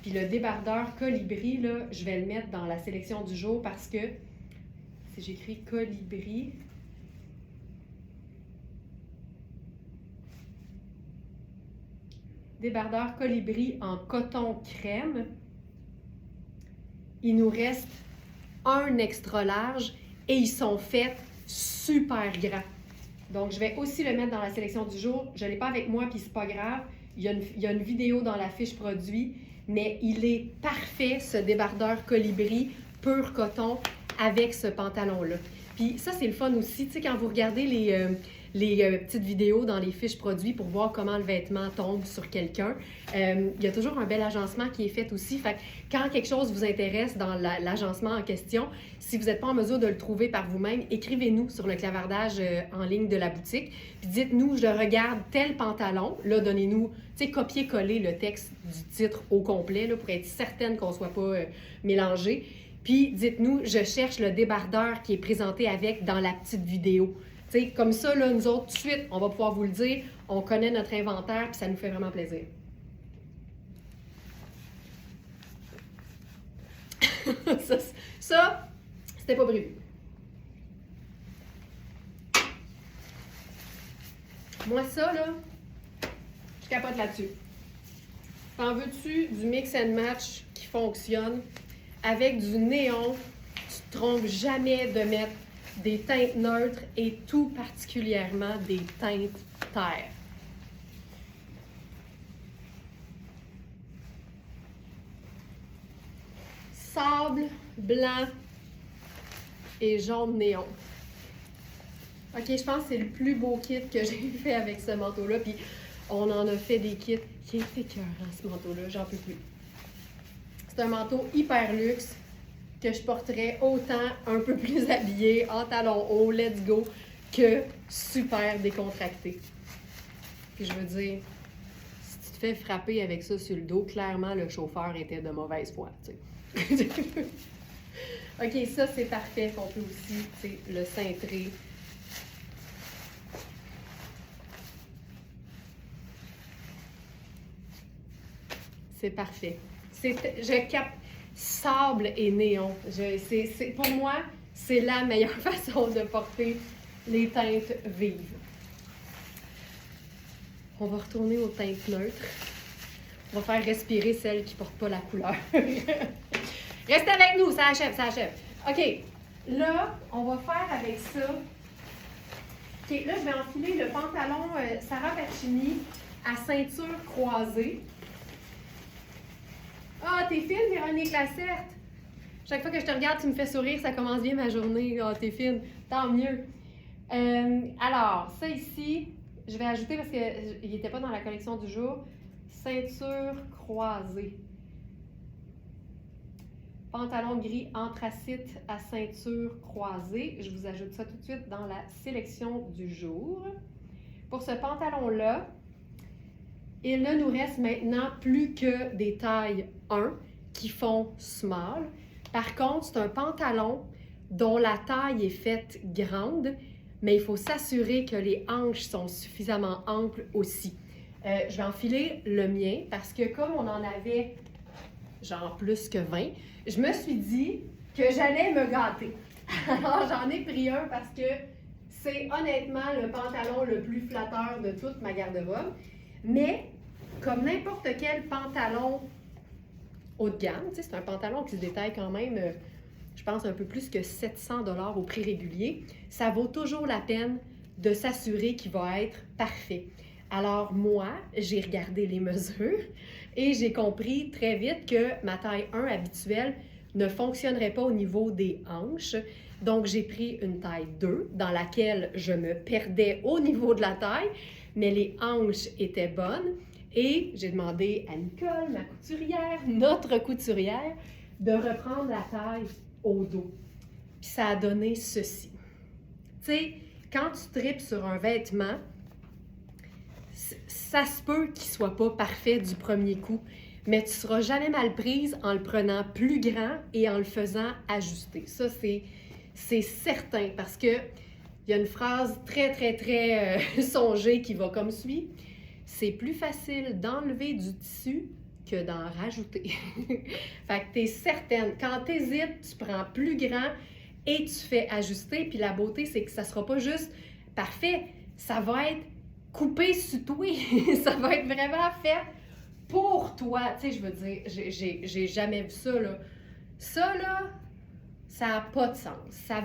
Puis le débardeur colibri, là, je vais le mettre dans la sélection du jour parce que si j'écris colibri, débardeur colibri en coton crème, il nous reste un extra large et ils sont faits super grands. Donc, je vais aussi le mettre dans la sélection du jour. Je ne l'ai pas avec moi, puis c'est pas grave. Il y a une vidéo dans la fiche produit, mais il est parfait, ce débardeur colibri pur coton avec ce pantalon-là. Puis ça, c'est le fun aussi. Tu sais, quand vous regardez les petites vidéos dans les fiches produits pour voir comment le vêtement tombe sur quelqu'un, il y a toujours un bel agencement qui est fait aussi. Fait que quand quelque chose vous intéresse dans l'agencement en question, si vous n'êtes pas en mesure de le trouver par vous-même, écrivez-nous sur le clavardage en ligne de la boutique. Puis dites-nous, je regarde tel pantalon. Là, donnez-nous, tu sais, copier-coller le texte du titre au complet là, pour être certaine qu'on ne soit pas mélangé. Puis dites-nous, je cherche le débardeur qui est présenté avec dans la petite vidéo. T'sais, comme ça, là, nous autres, tout de suite, on va pouvoir vous le dire. On connaît notre inventaire, puis ça nous fait vraiment plaisir. ça c'était pas prévu. Moi, ça, là, je capote là-dessus. T'en veux-tu du mix and match qui fonctionne avec du néon? Tu te trompes jamais de mettre des teintes neutres et tout particulièrement des teintes terre. Sable, blanc et jaune néon. OK, je pense que c'est le plus beau kit que j'ai fait avec ce manteau-là. Puis on en a fait des kits qui est écœurant, ce manteau-là. J'en peux plus. C'est un manteau hyper luxe que je porterais autant un peu plus habillé, en talons hauts, let's go, que super décontracté. Puis je veux dire, si tu te fais frapper avec ça sur le dos, clairement le chauffeur était de mauvaise foi, tu sais. OK, ça c'est parfait, qu'on peut aussi, tu sais, le cintrer. C'est parfait. Je capte sable et néon. Pour moi, c'est la meilleure façon de porter les teintes vives. On va retourner aux teintes neutres. On va faire respirer celles qui ne portent pas la couleur. Restez avec nous, ça achève, ça achève. OK, là, on va faire avec ça. OK, là, je vais enfiler le pantalon Sarah Pacini à ceinture croisée. Ah, t'es fine, Véronique Lacerte! Chaque fois que je te regarde, tu me fais sourire, ça commence bien ma journée. Ah, t'es fine, tant mieux. Alors, ça ici, je vais ajouter parce qu'il n'était pas dans la collection du jour. Ceinture croisée. Pantalon gris anthracite à ceinture croisée. Je vous ajoute ça tout de suite dans la sélection du jour. Pour ce pantalon-là, il ne nous reste maintenant plus que des tailles 1 qui font small. Par contre, c'est un pantalon dont la taille est faite grande, mais il faut s'assurer que les hanches sont suffisamment amples aussi. Je vais enfiler le mien parce que comme on en avait genre plus que 20, je me suis dit que j'allais me gâter. Alors j'en ai pris un parce que c'est honnêtement le pantalon le plus flatteur de toute ma garde-robe. Mais comme n'importe quel pantalon haut de gamme, c'est un pantalon qui se détaille quand même, je pense, un peu plus que 700 $ au prix régulier. Ça vaut toujours la peine de s'assurer qu'il va être parfait. Alors moi, j'ai regardé les mesures et j'ai compris très vite que ma taille 1 habituelle ne fonctionnerait pas au niveau des hanches. Donc j'ai pris une taille 2 dans laquelle je me perdais au niveau de la taille, mais les hanches étaient bonnes. Et j'ai demandé à Nicole, ma couturière, notre couturière, de reprendre la taille au dos. Puis ça a donné ceci. Tu sais, quand tu tripes sur un vêtement, ça se peut qu'il ne soit pas parfait du premier coup, mais tu ne seras jamais mal prise en le prenant plus grand et en le faisant ajuster. Ça, c'est certain parce que il y a une phrase très songée qui va comme suit. C'est plus facile d'enlever du tissu que d'en rajouter. Fait que tu es certaine. Quand tu hésites, tu prends plus grand et tu fais ajuster. Puis la beauté, c'est que ça ne sera pas juste parfait. Ça va être coupé sur toi. Ça va être vraiment fait pour toi. Tu sais, je veux dire, j'ai jamais vu ça, là. Ça, là, ça n'a pas de sens. Ça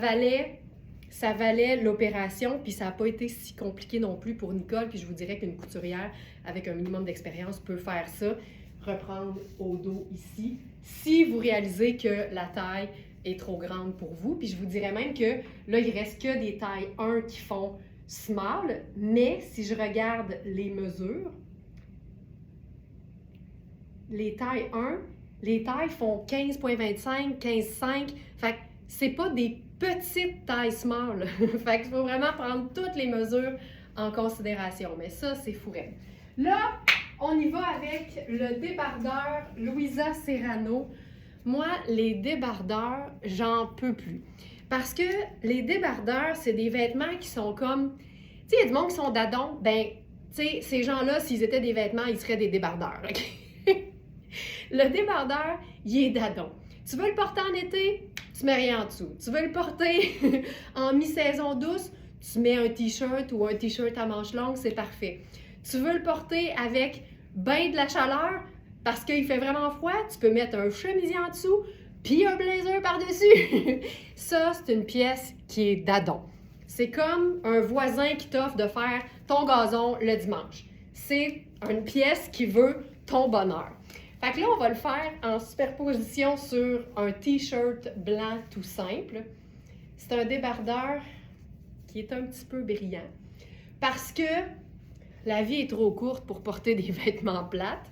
valait l'opération, puis ça n'a pas été si compliqué non plus pour Nicole. Puis je vous dirais qu'une couturière avec un minimum d'expérience peut faire ça, reprendre au dos ici, si vous réalisez que la taille est trop grande pour vous. Puis je vous dirais même que là, il ne reste que des tailles 1 qui font small, mais si je regarde les mesures, les tailles 1, les tailles font 15,25, 15,5. Fait que c'est pas des petites tailles small. Fait qu'il faut vraiment prendre toutes les mesures en considération. Mais ça, c'est fou raide. Là, on y va avec le débardeur Louisa Serrano. Moi, les débardeurs, j'en peux plus. Parce que les débardeurs, c'est des vêtements qui sont comme... Tu sais, il y a du monde qui sont dadons. Ben, tu sais, ces gens-là, s'ils étaient des vêtements, ils seraient des débardeurs. Okay? Le débardeur, il est dadon. Tu veux le porter en été? Tu mets rien en dessous. Tu veux le porter en mi-saison douce? Tu mets un t-shirt ou un t-shirt à manches longues, c'est parfait. Tu veux le porter avec ben de la chaleur parce qu'il fait vraiment froid? Tu peux mettre un chemisier en dessous puis un blazer par-dessus. Ça, c'est une pièce qui est dadon. C'est comme un voisin qui t'offre de faire ton gazon le dimanche. C'est une pièce qui veut ton bonheur. Fait que là, on va le faire en superposition sur un t-shirt blanc tout simple. C'est un débardeur qui est un petit peu brillant parce que la vie est trop courte pour porter des vêtements plates.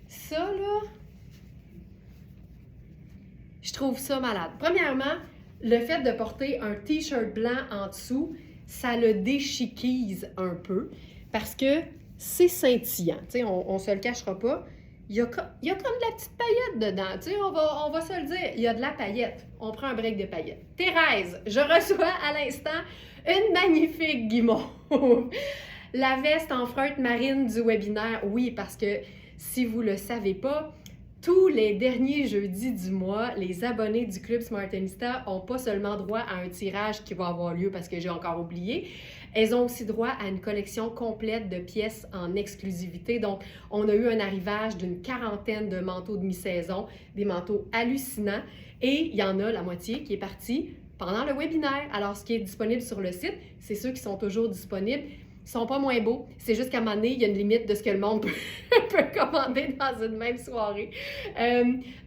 Ça, là, je trouve ça malade. Premièrement, le fait de porter un t-shirt blanc en dessous, ça le déchiquise un peu parce que c'est scintillant. Tu sais, on ne se le cachera pas. Il y a comme de la petite paillette dedans. Tu sais, on va se le dire. Il y a de la paillette. On prend un break de paillettes. Thérèse, je reçois à l'instant une magnifique guimauve. La veste en freinte marine du webinaire, oui, parce que si vous ne le savez pas, tous les derniers jeudis du mois, les abonnés du Club Smartista n'ont pas seulement droit à un tirage qui va avoir lieu parce que j'ai encore oublié, elles ont aussi droit à une collection complète de pièces en exclusivité. Donc, on a eu un arrivage d'une 40aine de manteaux de mi-saison, des manteaux hallucinants, et il y en a la moitié qui est partie pendant le webinaire. Alors, ce qui est disponible sur le site, c'est ceux qui sont toujours disponibles. Ils sont pas moins beaux, c'est juste qu'à un moment donné, il y a une limite de ce que le monde peut commander dans une même soirée.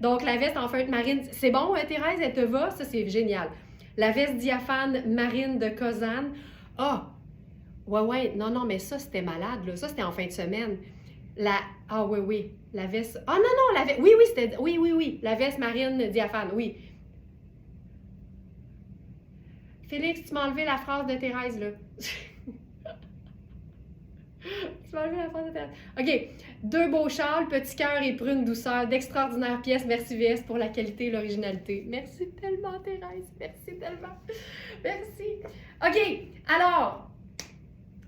Donc, la veste en feutre marine, c'est bon, Thérèse, elle te va? Ça, c'est génial. La veste diaphane marine de Kozan. Ah! Ouais, non, mais ça, c'était malade, là. Ça, c'était en fin de semaine. Ah, oui, la veste... Ah, non, la veste... Oui, la veste marine diaphane, oui. Félix, tu m'as enlevé la phrase de Thérèse, là. Tu m'as enlevé la phrase de théâtre. OK. 2 beaux châles, petit cœur et prune douceur, d'extraordinaires pièces. Merci VS pour la qualité et l'originalité. Merci tellement, Thérèse. Merci tellement. Merci. OK. Alors,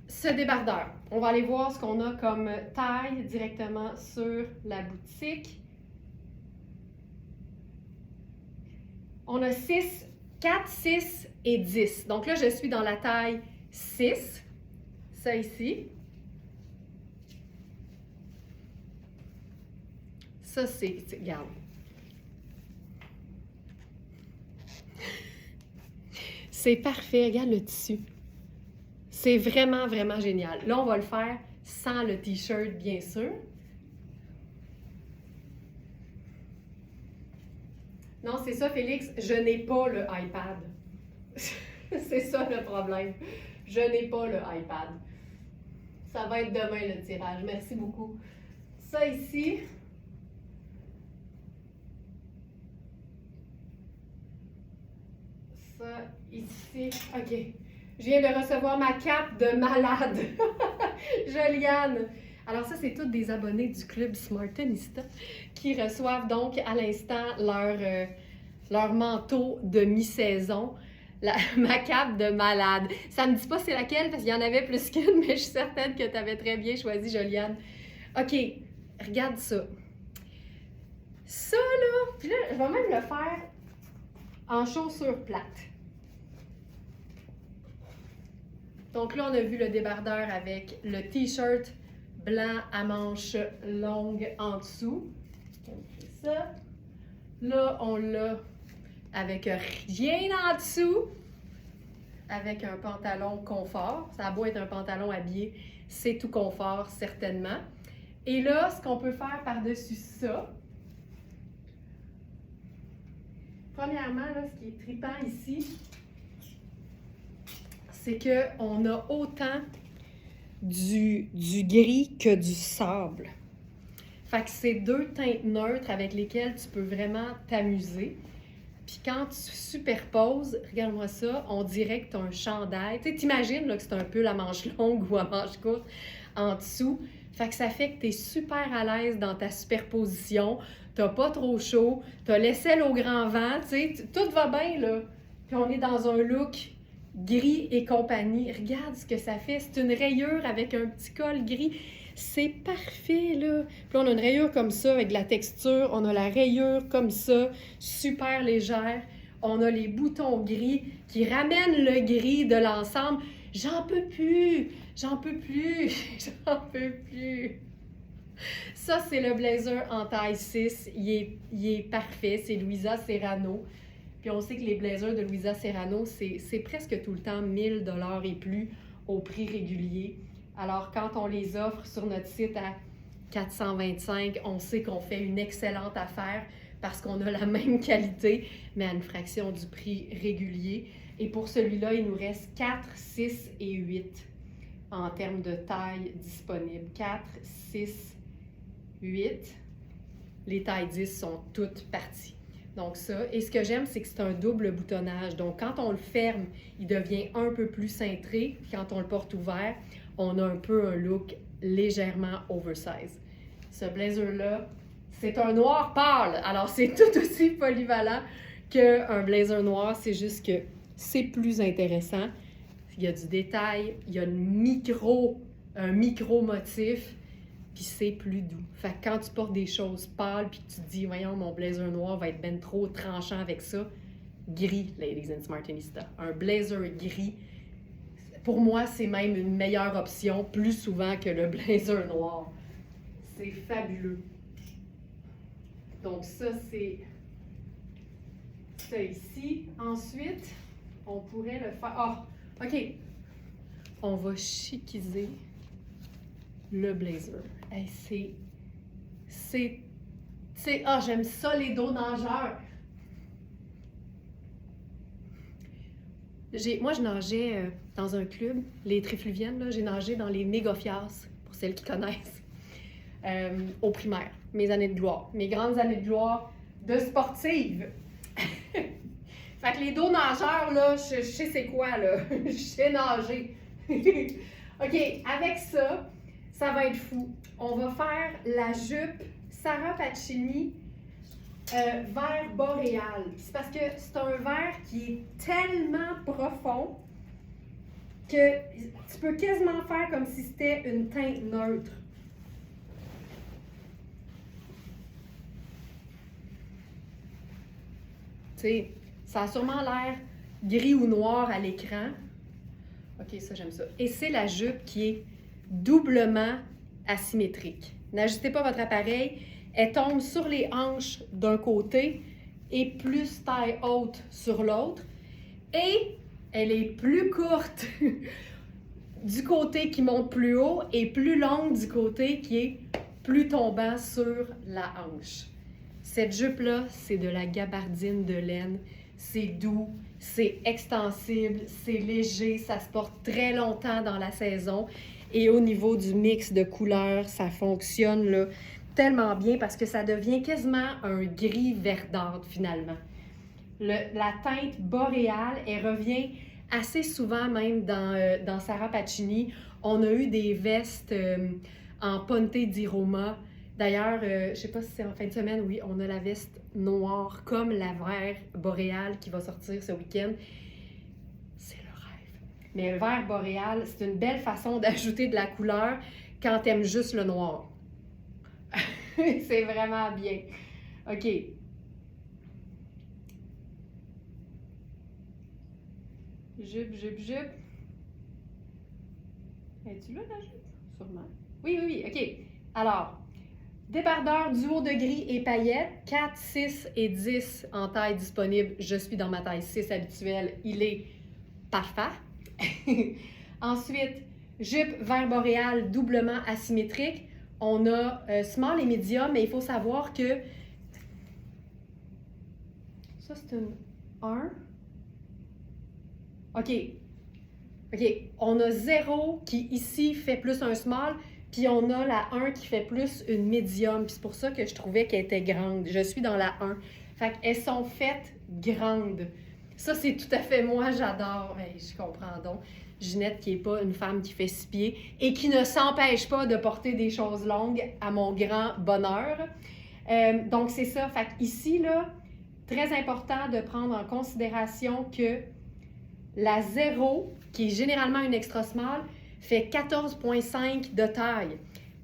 ce débardeur. On va aller voir ce qu'on a comme taille directement sur la boutique. On a 6, 4, 6 et 10. Donc là, je suis dans la taille 6. Ça ici. Ça, regarde. C'est parfait. Regarde le tissu. C'est vraiment, vraiment génial. Là, on va le faire sans le t-shirt, bien sûr. Non, c'est ça, Félix. Je n'ai pas le iPad. C'est ça le problème. Je n'ai pas le iPad. Ça va être demain le tirage. Merci beaucoup. Ça ici. Ça ici. OK. Je viens de recevoir ma cape de malade. Joliane. Alors ça, c'est tous des abonnés du club Smartenista qui reçoivent donc à l'instant leur manteau de mi-saison. Ma cape de malade. Ça me dit pas c'est laquelle parce qu'il y en avait plus qu'une, mais je suis certaine que tu avais très bien choisi, Joliane. OK, regarde ça. Ça, là, puis là, je vais même le faire en chaussures plates. Donc là, on a vu le débardeur avec le t-shirt blanc à manches longues en dessous. On fait ça. Là, on l'a avec rien en dessous, avec un pantalon confort. Ça a beau être un pantalon habillé, c'est tout confort, certainement. Et là, ce qu'on peut faire par-dessus ça, premièrement, là, ce qui est trippant ici, c'est qu'on a autant du gris que du sable. Fait que c'est 2 teintes neutres avec lesquelles tu peux vraiment t'amuser. Puis quand tu superposes, regarde-moi ça, on dirait que tu as un chandail. Tu sais, t'imagines là, que c'est un peu la manche longue ou la manche courte en dessous. Fait que ça fait que tu es super à l'aise dans ta superposition. T'as pas trop chaud. T'as l'aisselle au grand vent. Tu sais, tout va bien, là. Puis on est dans un look gris et compagnie. Regarde ce que ça fait. C'est une rayure avec un petit col gris. C'est parfait, là. Puis là, on a une rayure comme ça avec de la texture. On a la rayure comme ça, super légère. On a les boutons gris qui ramènent le gris de l'ensemble. J'en peux plus! J'en peux plus! J'en peux plus! Ça, c'est le blazer en taille 6. Il est parfait. C'est Louisa Serrano. Puis on sait que les blazers de Louisa Serrano, c'est presque tout le temps 1000 $ et plus au prix régulier. Alors, quand on les offre sur notre site à 425, on sait qu'on fait une excellente affaire parce qu'on a la même qualité, mais à une fraction du prix régulier. Et pour celui-là, il nous reste 4, 6 et 8 en termes de taille disponible. 4, 6, 8. Les tailles 10 sont toutes parties. Donc ça, et ce que j'aime, c'est que c'est un double boutonnage. Donc quand on le ferme, il devient un peu plus cintré. Puis quand on le porte ouvert, on a un peu un look légèrement oversize. Ce blazer-là, c'est un noir pâle. Alors c'est tout aussi polyvalent qu'un blazer noir. C'est juste que c'est plus intéressant. Il y a du détail, il y a un micro motif. Puis c'est plus doux. Fait que quand tu portes des choses pâles puis que tu te dis, voyons, mon blazer noir va être ben trop tranchant avec ça, gris, Ladies and Smartenista. Un blazer gris, pour moi, c'est même une meilleure option plus souvent que le blazer noir. C'est fabuleux. Donc ça, c'est ça ici. Ensuite, on pourrait le faire... Ah, OK. On va chiquiser le blazer. Hey, j'aime ça, les dos nageurs. Moi, je nageais dans un club, les Trifluviennes, là, j'ai nagé dans les Négophias, pour celles qui connaissent, au primaire. Mes années de gloire, mes grandes années de gloire de sportive. Fait que les dos nageurs, là, je sais c'est quoi, là. Je sais nager. OK, avec ça, Ça va être fou. On va faire la jupe Sarah Pacini vert boréal. C'est parce que c'est un vert qui est tellement profond que tu peux quasiment faire comme si c'était une teinte neutre. Tu sais, ça a sûrement l'air gris ou noir à l'écran. OK, ça, j'aime ça. Et c'est la jupe qui est doublement asymétrique. N'ajustez pas votre appareil. Elle tombe sur les hanches d'un côté et plus taille haute sur l'autre. Et elle est plus courte du côté qui monte plus haut et plus longue du côté qui est plus tombant sur la hanche. Cette jupe-là, c'est de la gabardine de laine. C'est doux, c'est extensible, c'est léger, ça se porte très longtemps dans la saison. Et au niveau du mix de couleurs, ça fonctionne là, tellement bien parce que ça devient quasiment un gris verdâtre finalement. La teinte boréale, elle revient assez souvent même dans Sarah Pacini. On a eu des vestes en Ponte di Roma. D'ailleurs, je ne sais pas si c'est en fin de semaine, oui, on a la veste noire comme la vert boréal qui va sortir ce week-end. C'est le rêve. Mais le vert boréal, c'est une belle façon d'ajouter de la couleur quand tu aimes juste le noir. C'est vraiment bien. OK. Jupe. Es-tu là, la jupe? Sûrement. Oui. OK. Alors, débardeur duo de gris et paillettes, 4, 6 et 10 en taille disponible. Je suis dans ma taille 6 habituelle. Il est parfait. Ensuite, jupe vert boréal doublement asymétrique. On a small et medium, mais il faut savoir que ça, c'est une 1. OK. On a 0 qui, ici, fait plus un small, puis on a la 1 qui fait plus une medium. Puis c'est pour ça que je trouvais qu'elle était grande. Je suis dans la 1. Fait qu'elles sont faites grandes. Ça, c'est tout à fait moi, j'adore. Hey, je comprends donc. Ginette, qui n'est pas une femme qui fait 6 pieds et qui ne s'empêche pas de porter des choses longues à mon grand bonheur. Donc, c'est ça. Fait qu'ici, là, très important de prendre en considération que la 0, qui est généralement une extra small, fait 14,5 de taille.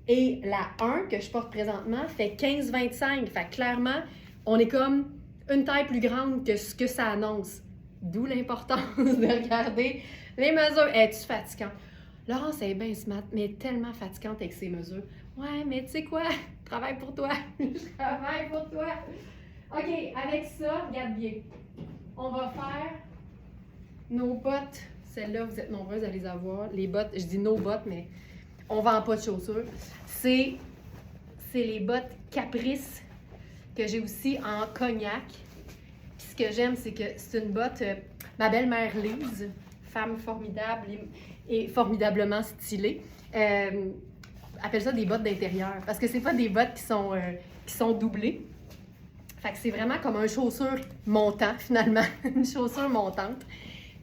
Et la 1, que je porte présentement, fait 15,25. Fait clairement, on est comme une taille plus grande que ce que ça annonce. D'où l'importance de regarder les mesures. Es-tu fatigante? Laurence est bien smart, mais tellement fatigante avec ses mesures. Ouais, mais tu sais quoi? Je travaille pour toi. Je travaille pour toi. OK, avec ça, regarde bien. On va faire nos bottes. Celles-là, vous êtes nombreuses à les avoir. Les bottes, je dis nos bottes, mais on vend pas de chaussures. C'est les bottes Caprice que j'ai aussi en cognac. Puis ce que j'aime, c'est que c'est une botte, ma belle-mère Lise, femme formidable et formidablement stylée, appelle ça des bottes d'intérieur. Parce que c'est pas des bottes qui sont doublées. Fait que c'est vraiment comme un chaussure montant, finalement. Une chaussure montante.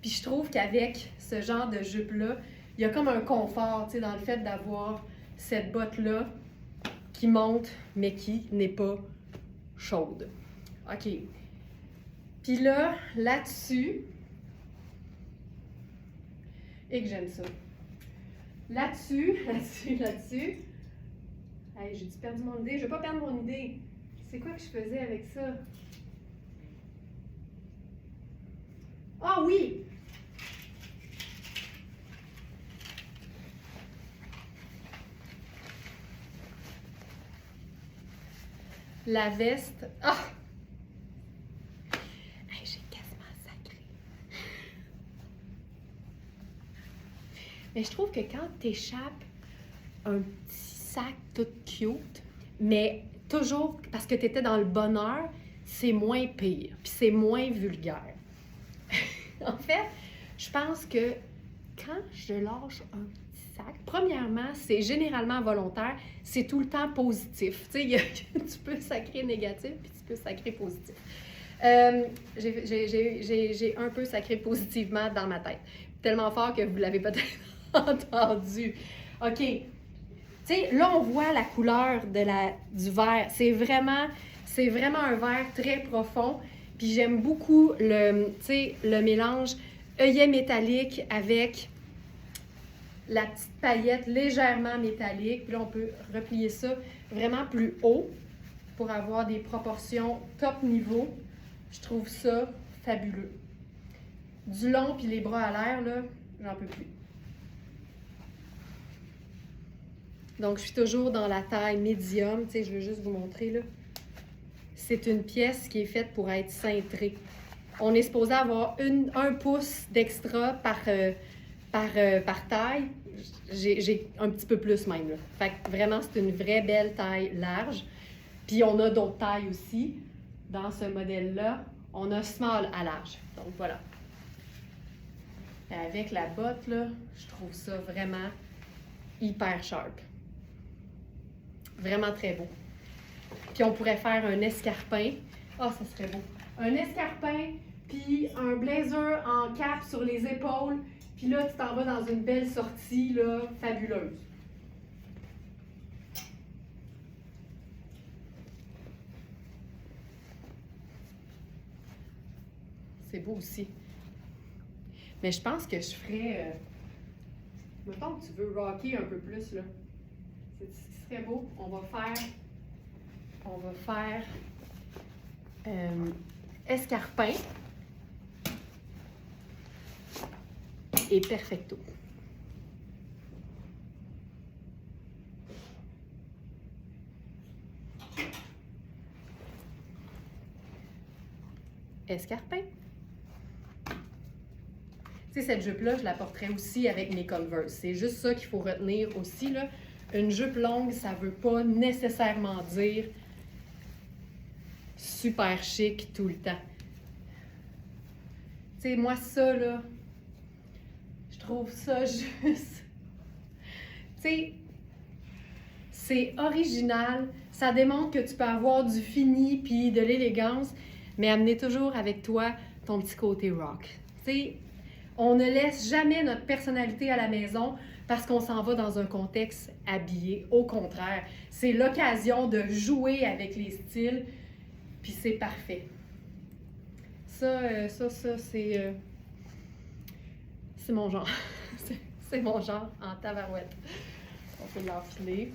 Puis je trouve qu'avec ce genre de jupe-là, il y a comme un confort, tu sais, dans le fait d'avoir cette botte-là qui monte, mais qui n'est pas chaude. OK. Puis là-dessus, et que j'aime ça. Là-dessus. Hey, j'ai-tu perdu mon idée? Je vais pas perdre mon idée. C'est quoi que je faisais avec ça? Ah oui! La veste. Ah! Hey, j'ai quasiment sacré. Mais je trouve que quand tu échappes un petit sac tout cute, mais toujours parce que tu étais dans le bonheur, c'est moins pire, puis c'est moins vulgaire. En fait, je pense que quand je lâche un petit sac, premièrement, c'est généralement volontaire, c'est tout le temps positif. Tu sais, tu peux sacrer négatif, puis tu peux sacrer positif. J'ai un peu sacré positivement dans ma tête. Tellement fort que vous l'avez peut-être entendu. OK. Tu sais, là, on voit la couleur du vert. C'est vraiment un vert très profond. Puis j'aime beaucoup le mélange œillet métallique avec la petite paillette légèrement métallique. Puis là, on peut replier ça vraiment plus haut pour avoir des proportions top niveau. Je trouve ça fabuleux. Du long puis les bras à l'air, là, j'en peux plus. Donc, je suis toujours dans la taille médium. Tu sais, je veux juste vous montrer, là. C'est une pièce qui est faite pour être cintrée. On est supposé avoir 1 pouce d'extra par taille. J'ai un petit peu plus même, là. Fait que vraiment, c'est une vraie belle taille large. Puis, on a d'autres tailles aussi. Dans ce modèle-là, on a small à large. Donc, voilà. Avec la botte, là, je trouve ça vraiment hyper sharp. Vraiment très beau. Puis on pourrait faire un escarpin. Ah, ça serait beau. Un escarpin, puis un blazer en cap sur les épaules. Puis là, tu t'en vas dans une belle sortie, là, fabuleuse. C'est beau aussi. Mais je pense que je ferais... mettons que tu veux rocker un peu plus, là. Ce serait beau. On va faire escarpin et perfecto. Escarpin. Tu sais, cette jupe-là, je la porterais aussi avec mes Converse. C'est juste ça qu'il faut retenir aussi, là. Une jupe longue, ça veut pas nécessairement dire super chic tout le temps. Tu sais, moi, ça, là, je trouve ça juste... Tu sais, c'est original. Ça démontre que tu peux avoir du fini puis de l'élégance, mais amener toujours avec toi ton petit côté rock. Tu sais, on ne laisse jamais notre personnalité à la maison parce qu'on s'en va dans un contexte habillé. Au contraire, c'est l'occasion de jouer avec les styles, puis c'est parfait. Ça, c'est mon genre. C'est mon genre en tabarouette. On peut l'enfiler.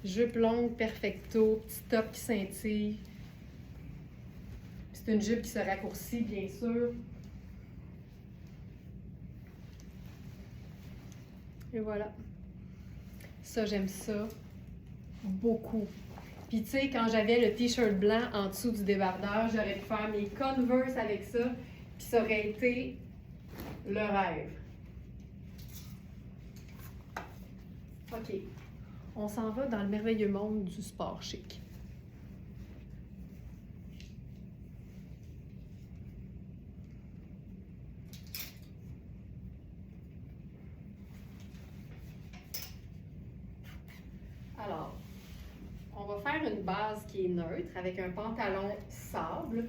Jupe longue, perfecto, petit top qui scintille. C'est une jupe qui se raccourcit, bien sûr. Et voilà. Ça, j'aime ça beaucoup. Puis, tu sais, quand j'avais le t-shirt blanc en dessous du débardeur, j'aurais pu faire mes Converse avec ça, puis ça aurait été le rêve. OK. On s'en va dans le merveilleux monde du sport chic. Alors, on va faire une base qui est neutre avec un pantalon sable.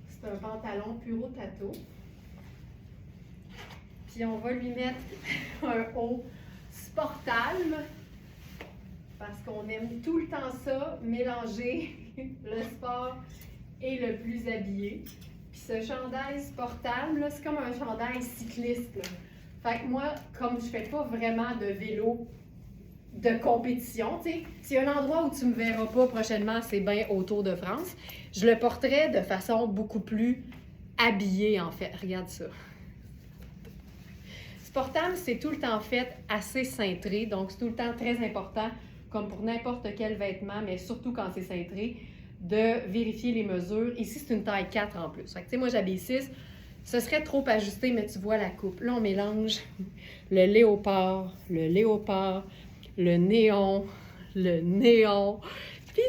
C'est un pantalon puro tato. Puis on va lui mettre un haut sportalme parce qu'on aime tout le temps ça, mélanger le sport et le plus habillé. Puis ce chandail sportable, c'est comme un chandail cycliste, là. Fait que moi, comme je fais pas vraiment de vélo de compétition, tu sais, s'il y a un endroit où tu me verras pas prochainement, c'est bien au Tour de France, je le porterais de façon beaucoup plus habillée, en fait. Regarde ça. Sportable, c'est tout le temps fait assez cintré, donc c'est tout le temps très important, comme pour n'importe quel vêtement, mais surtout quand c'est cintré, de vérifier les mesures. Ici, c'est une taille 4 en plus. Fait que, tu sais, moi, j'habille 6. Ce serait trop ajusté, mais tu vois la coupe. Là, on mélange le léopard, le néon, puis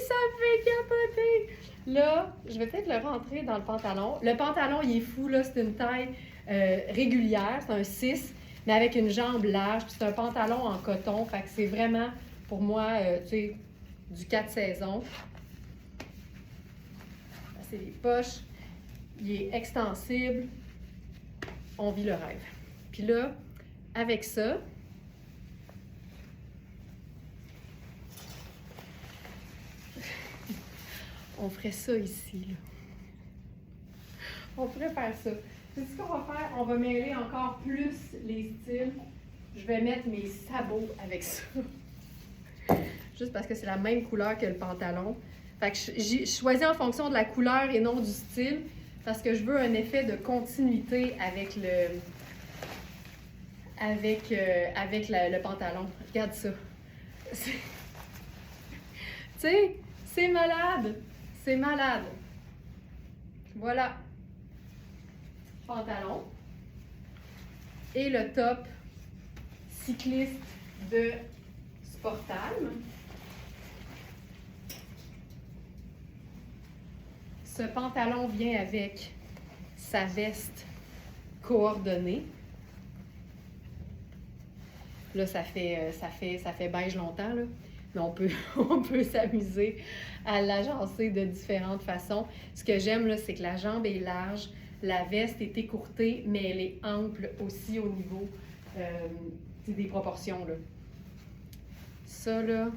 ça me fait capoter. Là, je vais peut-être le rentrer dans le pantalon. Le pantalon, il est fou, là, c'est une taille régulière, c'est un 6, mais avec une jambe large, puis c'est un pantalon en coton, fait que c'est vraiment, pour moi, tu sais, du 4 saisons. c'est les poches. Il est extensible. On vit le rêve. Puis là, avec ça, on ferait ça ici, là. On pourrait faire ça. C'est ce qu'on va faire. On va mêler encore plus les styles. Je vais mettre mes sabots avec ça. Juste parce que c'est la même couleur que le pantalon. Fait que je choisis en fonction de la couleur et non du style. Parce que je veux un effet de continuité avec le pantalon. Regarde ça. Tu sais, c'est malade. C'est malade. Voilà. Pantalon. Et le top cycliste de Sportalm. Ce pantalon vient avec sa veste coordonnée. Là, ça fait beige longtemps, là. Mais on peut s'amuser à l'agencer de différentes façons. Ce que j'aime, là, c'est que la jambe est large, la veste est écourtée, mais elle est ample aussi au niveau des proportions, là. Ça, là,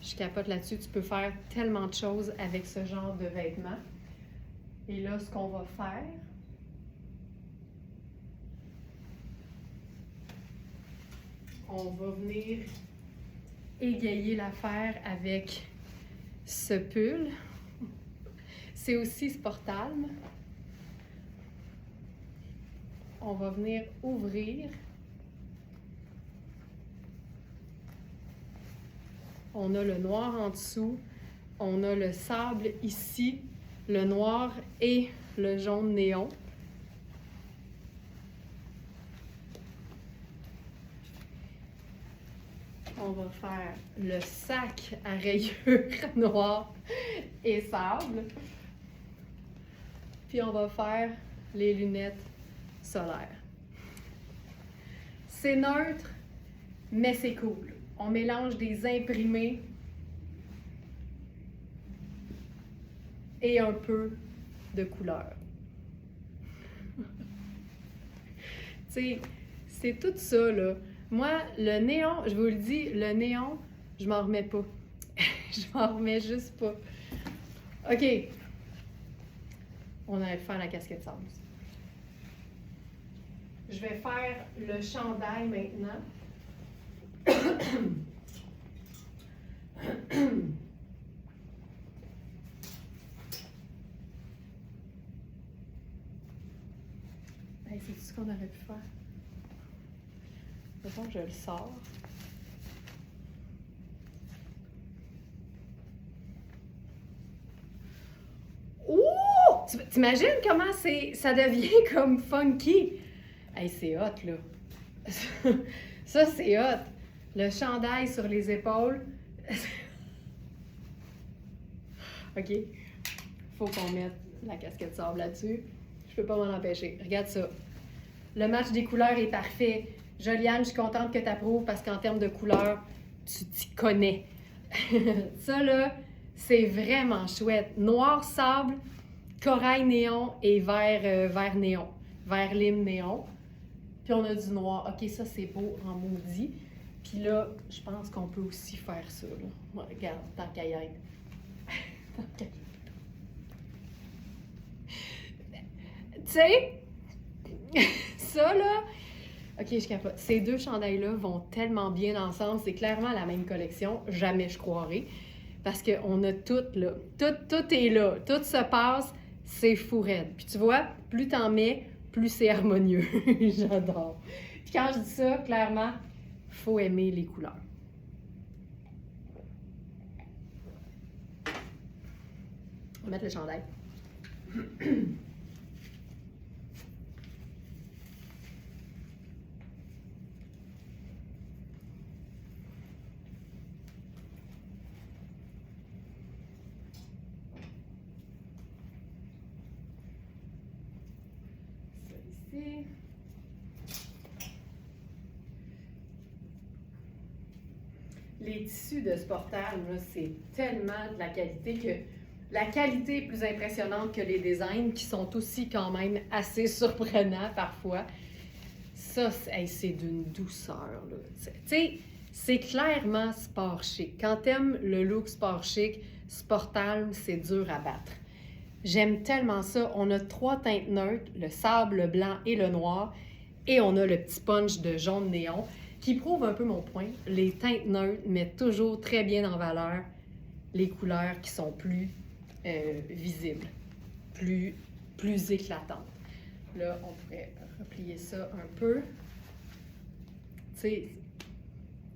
je capote là-dessus. Tu peux faire tellement de choses avec ce genre de vêtements. Et là, ce qu'on va faire, on va venir égayer l'affaire avec ce pull. C'est aussi Sportalm. On va venir ouvrir. On a le noir en dessous. On a le sable ici, le noir et le jaune néon. On va faire le sac à rayures noir et sable. Puis on va faire les lunettes solaires. C'est neutre, mais c'est cool. On mélange des imprimés et un peu de couleur. Tu sais, c'est tout ça, là. Moi, le néon, je vous le dis, le néon, je m'en remets pas. Je m'en remets juste pas. OK. On allait faire la casquette sable. Je vais faire le chandail maintenant. Hey, c'est tout ce qu'on aurait pu faire. Mettons, je le sors. Ouh! T'imagines comment ça devient comme funky? Hey, c'est hot, là. Ça, c'est hot. Le chandail sur les épaules. OK. Faut qu'on mette la casquette sable là-dessus. Je peux pas m'en empêcher. Regarde ça. Le match des couleurs est parfait. Joliane, je suis contente que tu approuves parce qu'en termes de couleurs, tu t'y connais. Ça, là, c'est vraiment chouette. Noir sable, corail néon et vert néon. Vert lime néon. Puis on a du noir. OK, ça, c'est beau en maudit. Puis là, je pense qu'on peut aussi faire ça, là. Ouais, regarde, tant qu'à y être. Tu sais, ça, là... OK, je capote. Ces deux chandails-là vont tellement bien ensemble. C'est clairement la même collection. Jamais je croirais. Parce qu'on a tout, là. Tout est là. Tout se passe. C'est fou raide. Puis tu vois, plus t'en mets, plus c'est harmonieux. J'adore. Puis quand je dis ça, clairement, il faut aimer les couleurs. On va mettre le chandail. Ça ici. Les tissus de Sportalm, là, c'est tellement de la qualité que La qualité est plus impressionnante que les designs, qui sont aussi quand même assez surprenants parfois. Ça, c'est d'une douceur, là. Tu sais, c'est clairement sport chic. Quand t'aimes le look sport chic, Sportalm, c'est dur à battre. J'aime tellement ça. On a 3 teintes neutres, le sable, le blanc et le noir. Et on a le petit punch de jaune néon qui prouve un peu mon point. Les teintes neutres mettent toujours très bien en valeur les couleurs qui sont plus visibles, plus éclatantes. Là, on pourrait replier ça un peu. Tu sais,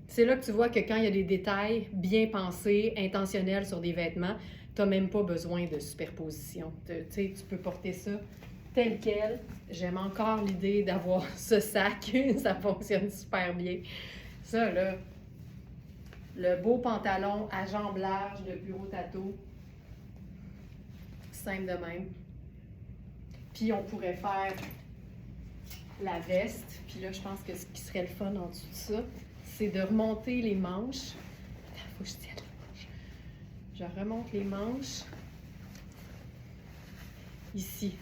c'est là que tu vois que quand il y a des détails bien pensés, intentionnels sur des vêtements, tu n'as même pas besoin de superposition. Tu sais, tu peux porter ça tel quel. J'aime encore l'idée d'avoir ce sac. Ça fonctionne super bien. Ça, là, le beau pantalon à jambes larges de bureau tato. Simple de même. Puis on pourrait faire la veste. Puis là, je pense que ce qui serait le fun en dessous de ça, c'est de remonter les manches. Attends, faut que je tienne les manches. Je remonte les manches. Ici.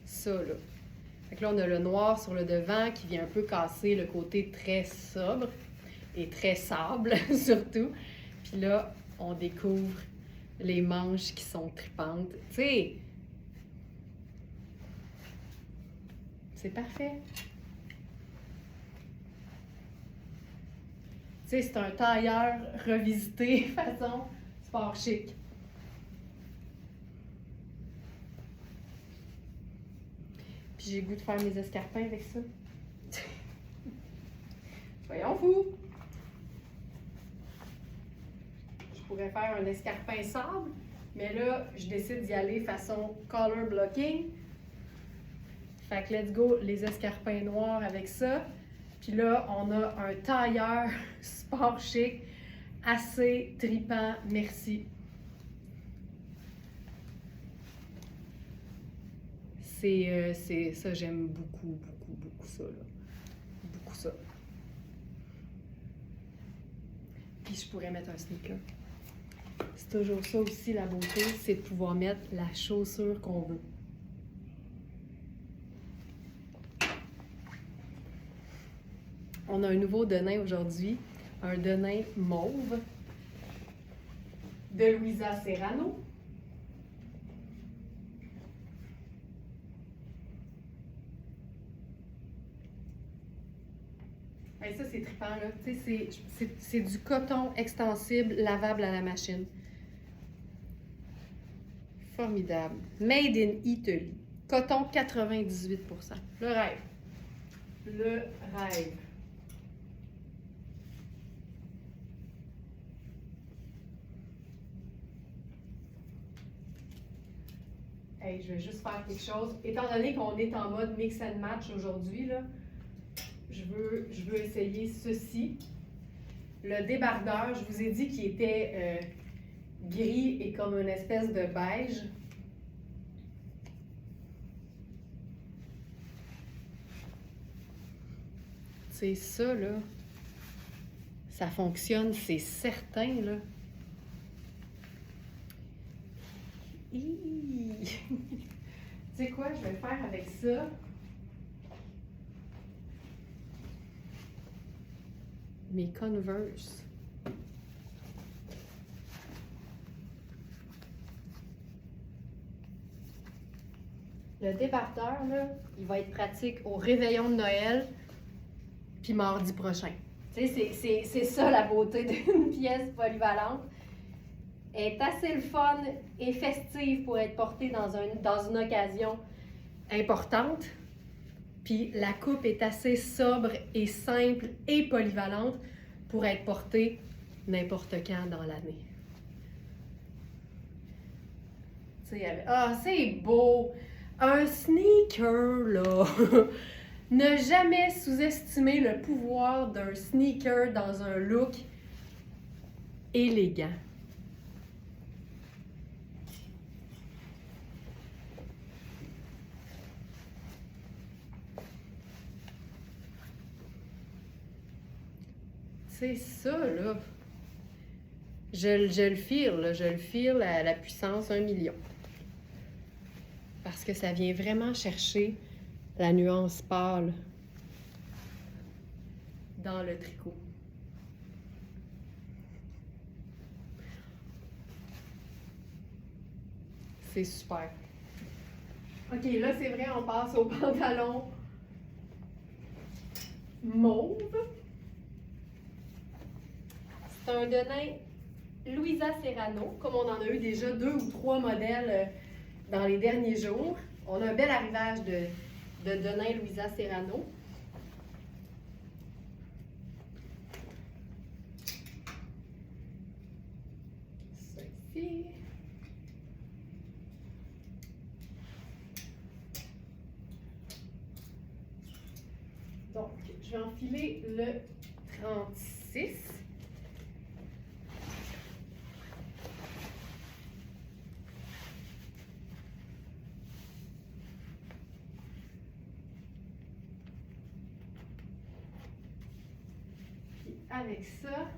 Ça, là. Fait que là, on a le noir sur le devant qui vient un peu casser le côté très sobre et très sable, surtout. Puis là, on découvre les manches qui sont tripantes. Tu sais, c'est parfait. Tu sais, c'est un tailleur revisité façon sport chic. Puis j'ai le goût de faire mes escarpins avec ça. Voyons vous! Je pourrais faire un escarpin sable, mais là, je décide d'y aller façon color blocking. Fait que let's go, les escarpins noirs avec ça. Puis là, on a un tailleur sport chic, assez tripant, merci. C'est ça, j'aime beaucoup ça, là. Beaucoup ça. Puis je pourrais mettre un sneaker. C'est toujours ça aussi, la beauté, c'est de pouvoir mettre la chaussure qu'on veut. On a un nouveau denim aujourd'hui, un denim mauve de Louisa Serrano. Et ça, c'est trippant, là. Tu sais, c'est du coton extensible, lavable à la machine. Formidable. Made in Italy. Coton 98%. Le rêve. Le rêve. Hey, je vais juste faire quelque chose. Étant donné qu'on est en mode mix and match aujourd'hui, là, je veux essayer ceci. Le débardeur, je vous ai dit qu'il était gris et comme une espèce de beige. C'est ça, là. Ça fonctionne, c'est certain, là. Tu sais quoi, je vais faire avec ça. Mes Converse. Le débardeur, là, il va être pratique au réveillon de Noël, puis mardi prochain. Tu sais, c'est ça la beauté d'une pièce polyvalente. Elle est assez le fun et festive pour être portée dans une occasion importante. Puis la coupe est assez sobre et simple et polyvalente pour être portée n'importe quand dans l'année. Ah, c'est beau! Un sneaker, là! Ne jamais sous-estimer le pouvoir d'un sneaker dans un look élégant. C'est ça, là. Je le feel, là. Je le feel à la puissance 1 million. Parce que ça vient vraiment chercher la nuance pâle dans le tricot. C'est super. OK, là, c'est vrai, on passe au pantalon mauve. C'est un denim Louisa Serrano, comme on en a eu déjà 2 ou 3 modèles dans les derniers jours. On a un bel arrivage de denim Louisa Serrano. Ça ici. Donc, je vais enfiler le 36. Avec ça,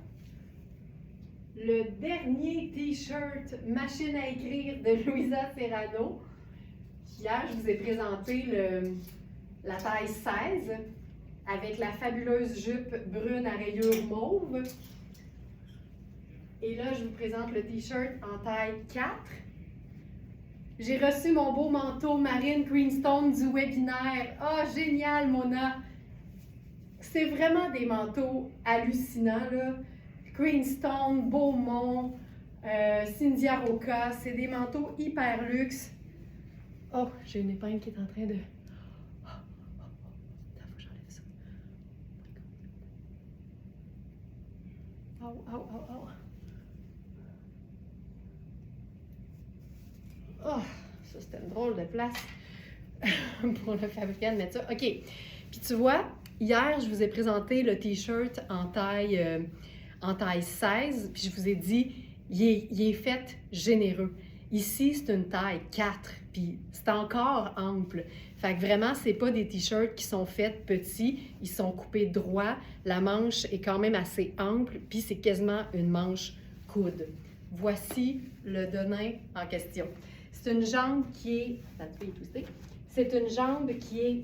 le dernier t-shirt machine à écrire de Louisa Serrano. Hier, je vous ai présenté la taille 16 avec la fabuleuse jupe brune à rayures mauve. Et là, je vous présente le t-shirt en taille 4. J'ai reçu mon beau manteau Marine Greenstone du webinaire. Ah, génial, Mona! C'est vraiment des manteaux hallucinants, là. Greenstone, Beaumont, Cynthia Roca, c'est des manteaux hyper luxe. Oh, j'ai une épingle qui est en train de... Attends, faut que j'enlève ça. Oh. Oh, ça c'était une drôle de place pour le fabricant de mettre ça. OK. Puis tu vois, hier, je vous ai présenté le t-shirt en taille 16, puis je vous ai dit, il est fait généreux. Ici, c'est une taille 4, puis c'est encore ample. Fait que vraiment, c'est pas des t-shirts qui sont faits petits, ils sont coupés droit. La manche est quand même assez ample, puis c'est quasiment une manche coude. Voici le denim en question. C'est une jambe qui est... C'est une jambe qui est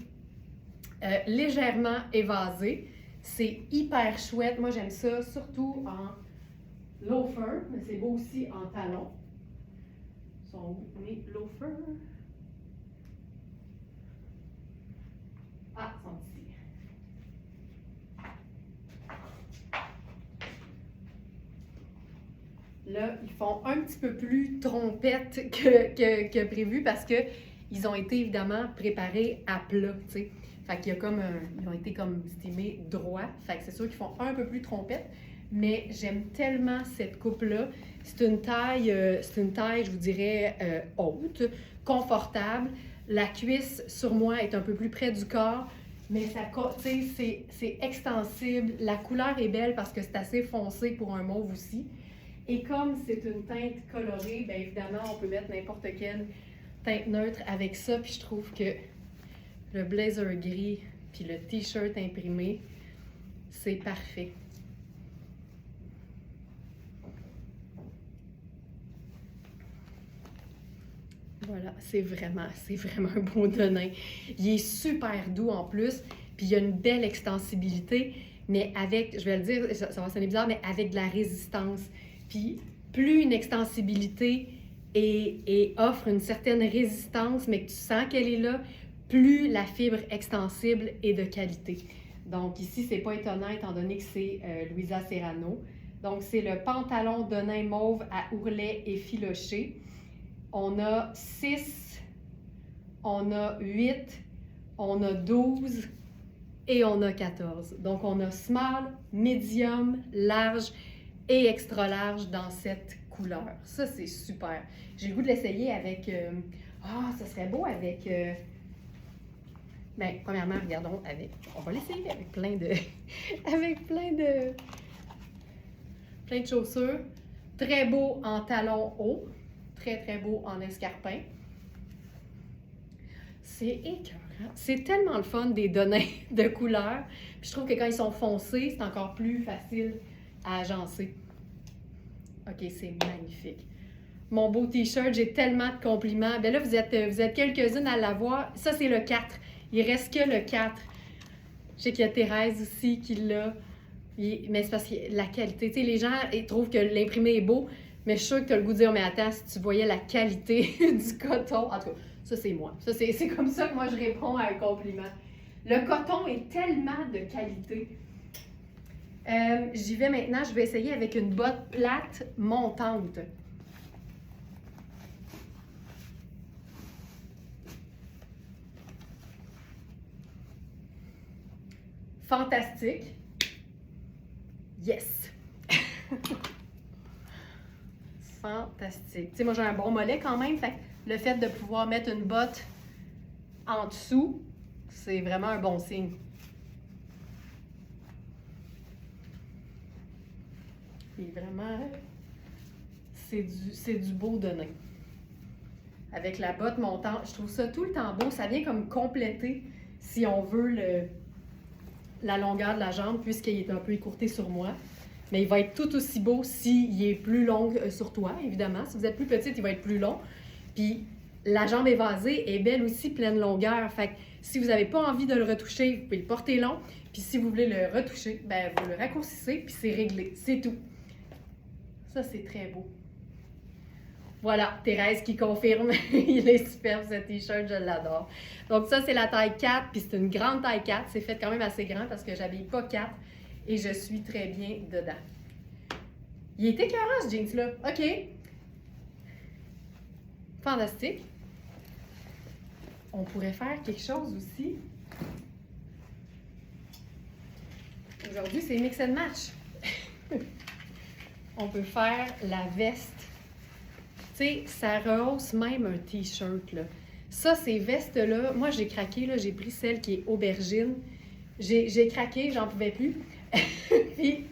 légèrement évasée. C'est hyper chouette. Moi, j'aime ça, surtout en loafer, mais c'est beau aussi en talon. Sont où mes loafers? Ah, ils sont ici. Là, ils font un petit peu plus trompette que prévu parce que ils ont été évidemment préparés à plat, tu sais. Fait qu'il y a comme ils ont été comme estimés droits. Fait que c'est sûr qu'ils font un peu plus trompette, mais j'aime tellement cette coupe-là. C'est une taille, je vous dirais, haute, confortable. La cuisse sur moi est un peu plus près du corps, mais ça, tu sais, c'est extensible. La couleur est belle parce que c'est assez foncé pour un mauve aussi. Et comme c'est une teinte colorée, bien évidemment, on peut mettre n'importe quelle teinte neutre avec ça. Puis je trouve que le blazer gris puis le t-shirt imprimé, c'est parfait. Voilà, c'est vraiment un bon denim. Il est super doux en plus, puis il y a une belle extensibilité, mais avec, je vais le dire, ça va sonner bizarre, mais avec de la résistance. Puis plus une extensibilité et offre une certaine résistance, mais que tu sens qu'elle est là, plus la fibre extensible est de qualité. Donc ici, c'est pas étonnant étant donné que c'est Louisa Serrano. Donc c'est le pantalon denim mauve à ourlet et filoché. On a 6, on a 8, on a 12 et on a 14. Donc on a small, medium, large et extra large dans cette couleur. Ça, c'est super. J'ai le goût de l'essayer avec... ça serait beau avec... Bien, premièrement, regardons avec... On va l'essayer avec plein de... avec plein de chaussures. Très beau en talons hauts. Très, très beau en escarpin. C'est écœurant. C'est tellement le fun des données de couleurs. Puis je trouve que quand ils sont foncés, c'est encore plus facile à agencer. OK, c'est magnifique. Mon beau T-shirt, j'ai tellement de compliments. Bien là, vous êtes quelques-unes à l'avoir. Ça, c'est le 4. Il reste que le 4. Je sais qu'il y a Thérèse aussi qui l'a. Mais c'est parce que la qualité. Tu sais, les gens ils trouvent que l'imprimé est beau, mais je suis sûre que tu as le goût de dire, mais attends, si tu voyais la qualité du coton. En tout cas, ça, c'est moi. Ça, c'est comme ça que moi, je réponds à un compliment. Le coton est tellement de qualité. J'y vais maintenant. Je vais essayer avec une botte plate montante. Fantastique. Yes! Fantastique. Tu sais, moi, j'ai un bon mollet quand même. Fait que le fait de pouvoir mettre une botte en dessous, c'est vraiment un bon signe. Et vraiment, c'est du beau donné. Avec la botte montante, je trouve ça tout le temps beau. Ça vient comme compléter, si on veut, la longueur de la jambe, puisqu'il est un peu écourté sur moi. Mais il va être tout aussi beau s'il est plus long sur toi, évidemment. Si vous êtes plus petite, il va être plus long. Puis la jambe évasée est belle aussi, pleine longueur. Fait que si vous n'avez pas envie de le retoucher, vous pouvez le porter long. Puis si vous voulez le retoucher, ben vous le raccourcissez, puis c'est réglé. C'est tout. Ça, c'est très beau. Voilà, Thérèse qui confirme. Il est superbe, ce T-shirt, je l'adore. Donc ça, c'est la taille 4, puis c'est une grande taille 4. C'est fait quand même assez grand parce que j'habille pas 4 et je suis très bien dedans. Il est écœurant, ce jeans-là. OK. Fantastique. On pourrait faire quelque chose aussi. Aujourd'hui, c'est mix and match. On peut faire la veste. Tu sais, ça rehausse même un T-shirt, là. Ça, ces vestes-là, moi, j'ai craqué, là. J'ai pris celle qui est aubergine. J'ai craqué, j'en pouvais plus. Puis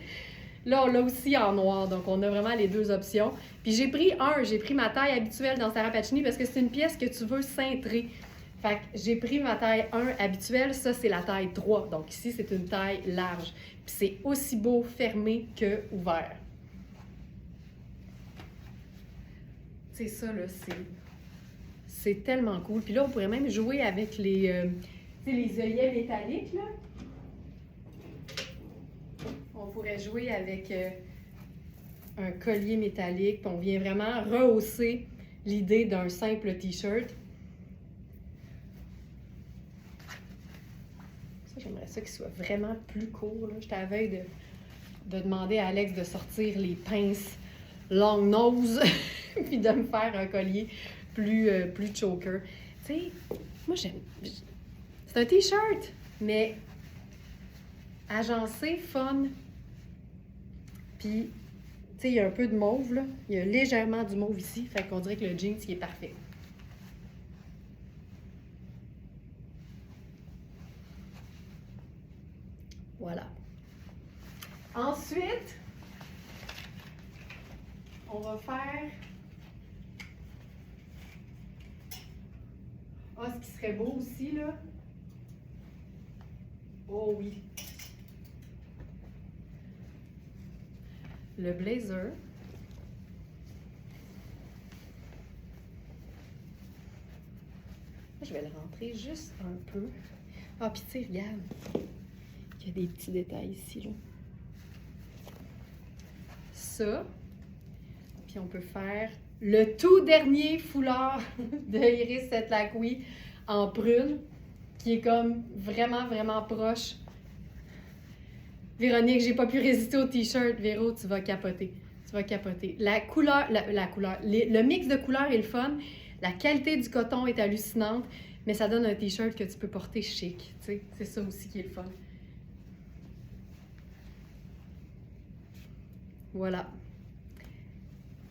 là, on l'a aussi en noir. Donc, on a vraiment les deux options. Puis j'ai pris ma taille habituelle dans Sarah Pacini parce que c'est une pièce que tu veux cintrer. Fait que j'ai pris ma taille 1 habituelle. Ça, c'est la taille 3. Donc ici, c'est une taille large. Puis c'est aussi beau fermé que ouvert. C'est ça, là, c'est tellement cool. Puis là, on pourrait même jouer avec les œillets métalliques, là. On pourrait jouer avec un collier métallique, puis on vient vraiment rehausser l'idée d'un simple T-shirt. Ça, j'aimerais ça qu'il soit vraiment plus court, là. J'étais à la veille de demander à Alex de sortir les pinces long nose puis de me faire un collier plus choker. Tu sais, moi j'aime. C'est un T-shirt, mais agencé, fun. Puis, tu sais, il y a un peu de mauve, là. Il y a légèrement du mauve ici. Fait qu'on dirait que le jeans, il est parfait. Voilà. Ensuite, on va faire... Ah, ce qui serait beau aussi, là. Oh oui. Le blazer. Je vais le rentrer juste un peu. Ah, puis tu sais, regarde. Il y a des petits détails ici, là. Ça. Puis on peut faire le tout dernier foulard de Iris Setlacqui en prune, qui est comme vraiment, vraiment proche. Véronique, j'ai pas pu résister au T-shirt. Véro, tu vas capoter. Tu vas capoter. La couleur, le mix de couleurs est le fun. La qualité du coton est hallucinante, mais ça donne un T-shirt que tu peux porter chic. Tu sais, c'est ça aussi qui est le fun. Voilà.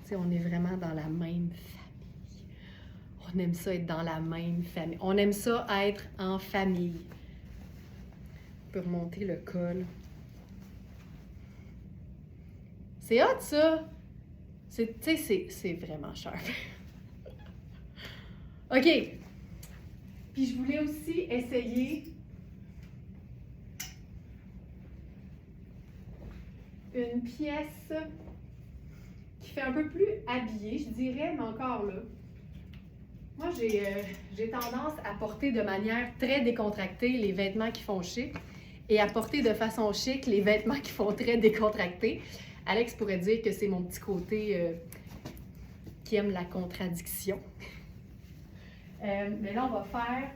Tu sais, on est vraiment dans la même famille. On aime ça être dans la même famille. On aime ça être en famille. On peut remonter le col. C'est hot, ça! Tu sais, c'est vraiment cher. OK. Puis je voulais aussi essayer une pièce qui fait un peu plus habillée, je dirais, mais encore là. Moi, j'ai tendance à porter de manière très décontractée les vêtements qui font chic et à porter de façon chic les vêtements qui font très décontractés. Alex pourrait dire que c'est mon petit côté qui aime la contradiction. Mais là, on va faire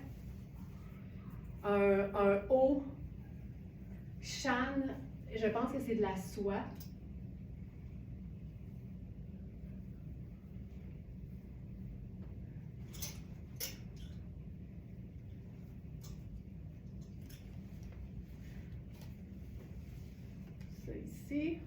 un haut chan. Je pense que c'est de la soie. Ça ici.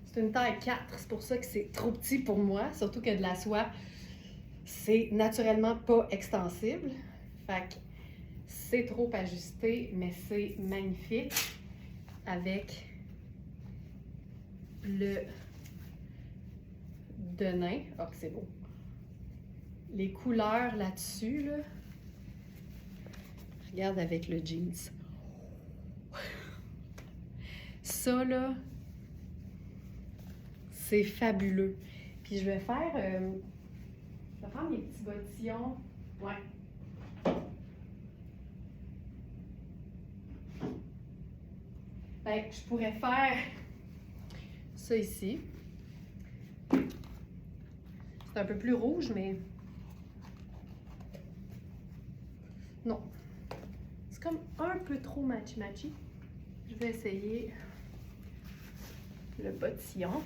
C'est une taille 4, c'est pour ça que c'est trop petit pour moi, surtout que de la soie, c'est naturellement pas extensible. Fait que c'est trop ajusté, mais c'est magnifique avec le denim. Oh, que c'est beau. Les couleurs là-dessus, là. Regarde avec le jeans. Ça, là, c'est fabuleux. Puis je vais faire... je vais prendre mes petits bottillons. Ouais. Ben, je pourrais faire ça ici. C'est un peu plus rouge, mais... Non. C'est comme un peu trop matchy-matchy. Je vais essayer le bottillon.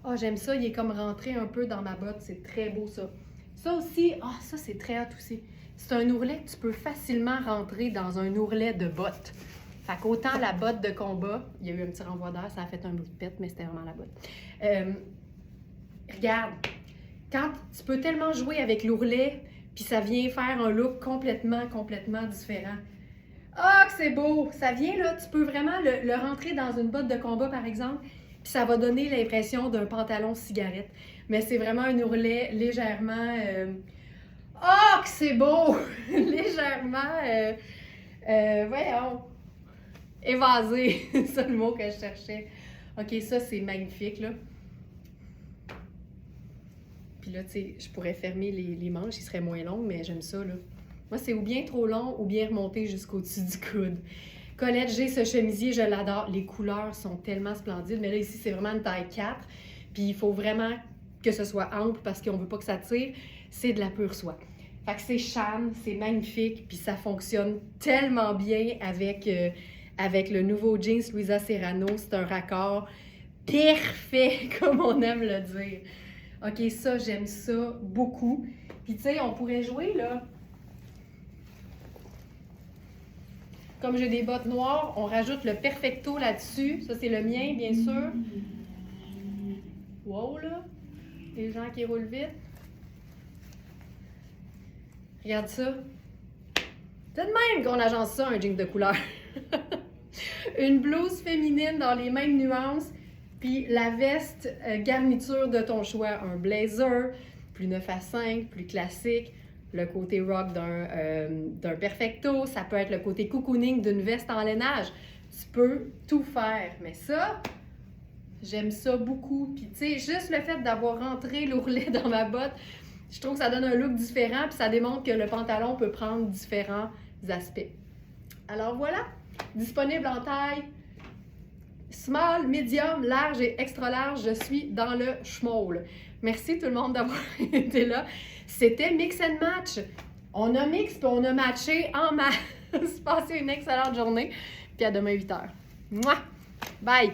Oh, j'aime ça, il est comme rentré un peu dans ma botte, c'est très beau ça. Ça aussi, ah, ça c'est très hot aussi. C'est un ourlet que tu peux facilement rentrer dans un ourlet de botte. Fait qu'autant la botte de combat, il y a eu un petit renvoi d'air, ça a fait un bout de pète, mais c'était vraiment la botte. Regarde, quand tu peux tellement jouer avec l'ourlet, puis ça vient faire un look complètement différent. Ah, que c'est beau! Ça vient là, tu peux vraiment le rentrer dans une botte de combat par exemple, puis ça va donner l'impression d'un pantalon cigarette. Mais c'est vraiment un ourlet légèrement... Oh, que c'est beau! Légèrement... voyons... évasé. C'est le mot que je cherchais. OK, ça, c'est magnifique, là. Puis là, tu sais, je pourrais fermer les manches, ils seraient moins longs, mais j'aime ça, là. Moi, c'est ou bien trop long ou bien remonté jusqu'au-dessus du coude. Colette, j'ai ce chemisier, je l'adore. Les couleurs sont tellement splendides, mais là, ici, c'est vraiment une taille 4. Puis il faut vraiment que ce soit ample parce qu'on veut pas que ça tire. C'est de la pure soie. Fait que c'est chan, c'est magnifique, puis ça fonctionne tellement bien avec le nouveau jeans Louisa Serrano. C'est un raccord parfait, comme on aime le dire. OK, ça, j'aime ça beaucoup. Puis tu sais, on pourrait jouer, là... Comme j'ai des bottes noires, on rajoute le Perfecto là-dessus. Ça, c'est le mien, bien sûr. Wow, là! Les gens qui roulent vite. Regarde ça. C'est de même qu'on agence ça, un jean de couleur. Une blouse féminine dans les mêmes nuances, puis la veste garniture de ton choix. Un blazer, plus 9 à 5, plus classique. Le côté rock d'un Perfecto, ça peut être le côté cocooning d'une veste en lainage. Tu peux tout faire. Mais ça, j'aime ça beaucoup. Puis tu sais, juste le fait d'avoir rentré l'ourlet dans ma botte, je trouve que ça donne un look différent, puis ça démontre que le pantalon peut prendre différents aspects. Alors voilà, disponible en taille small, medium, large et extra large. Je suis dans le schmoll. Merci tout le monde d'avoir été là. C'était Mix and Match. On a mix puis on a matché en masse. Passez une excellente journée. Puis à demain 8h. Mouah! Bye!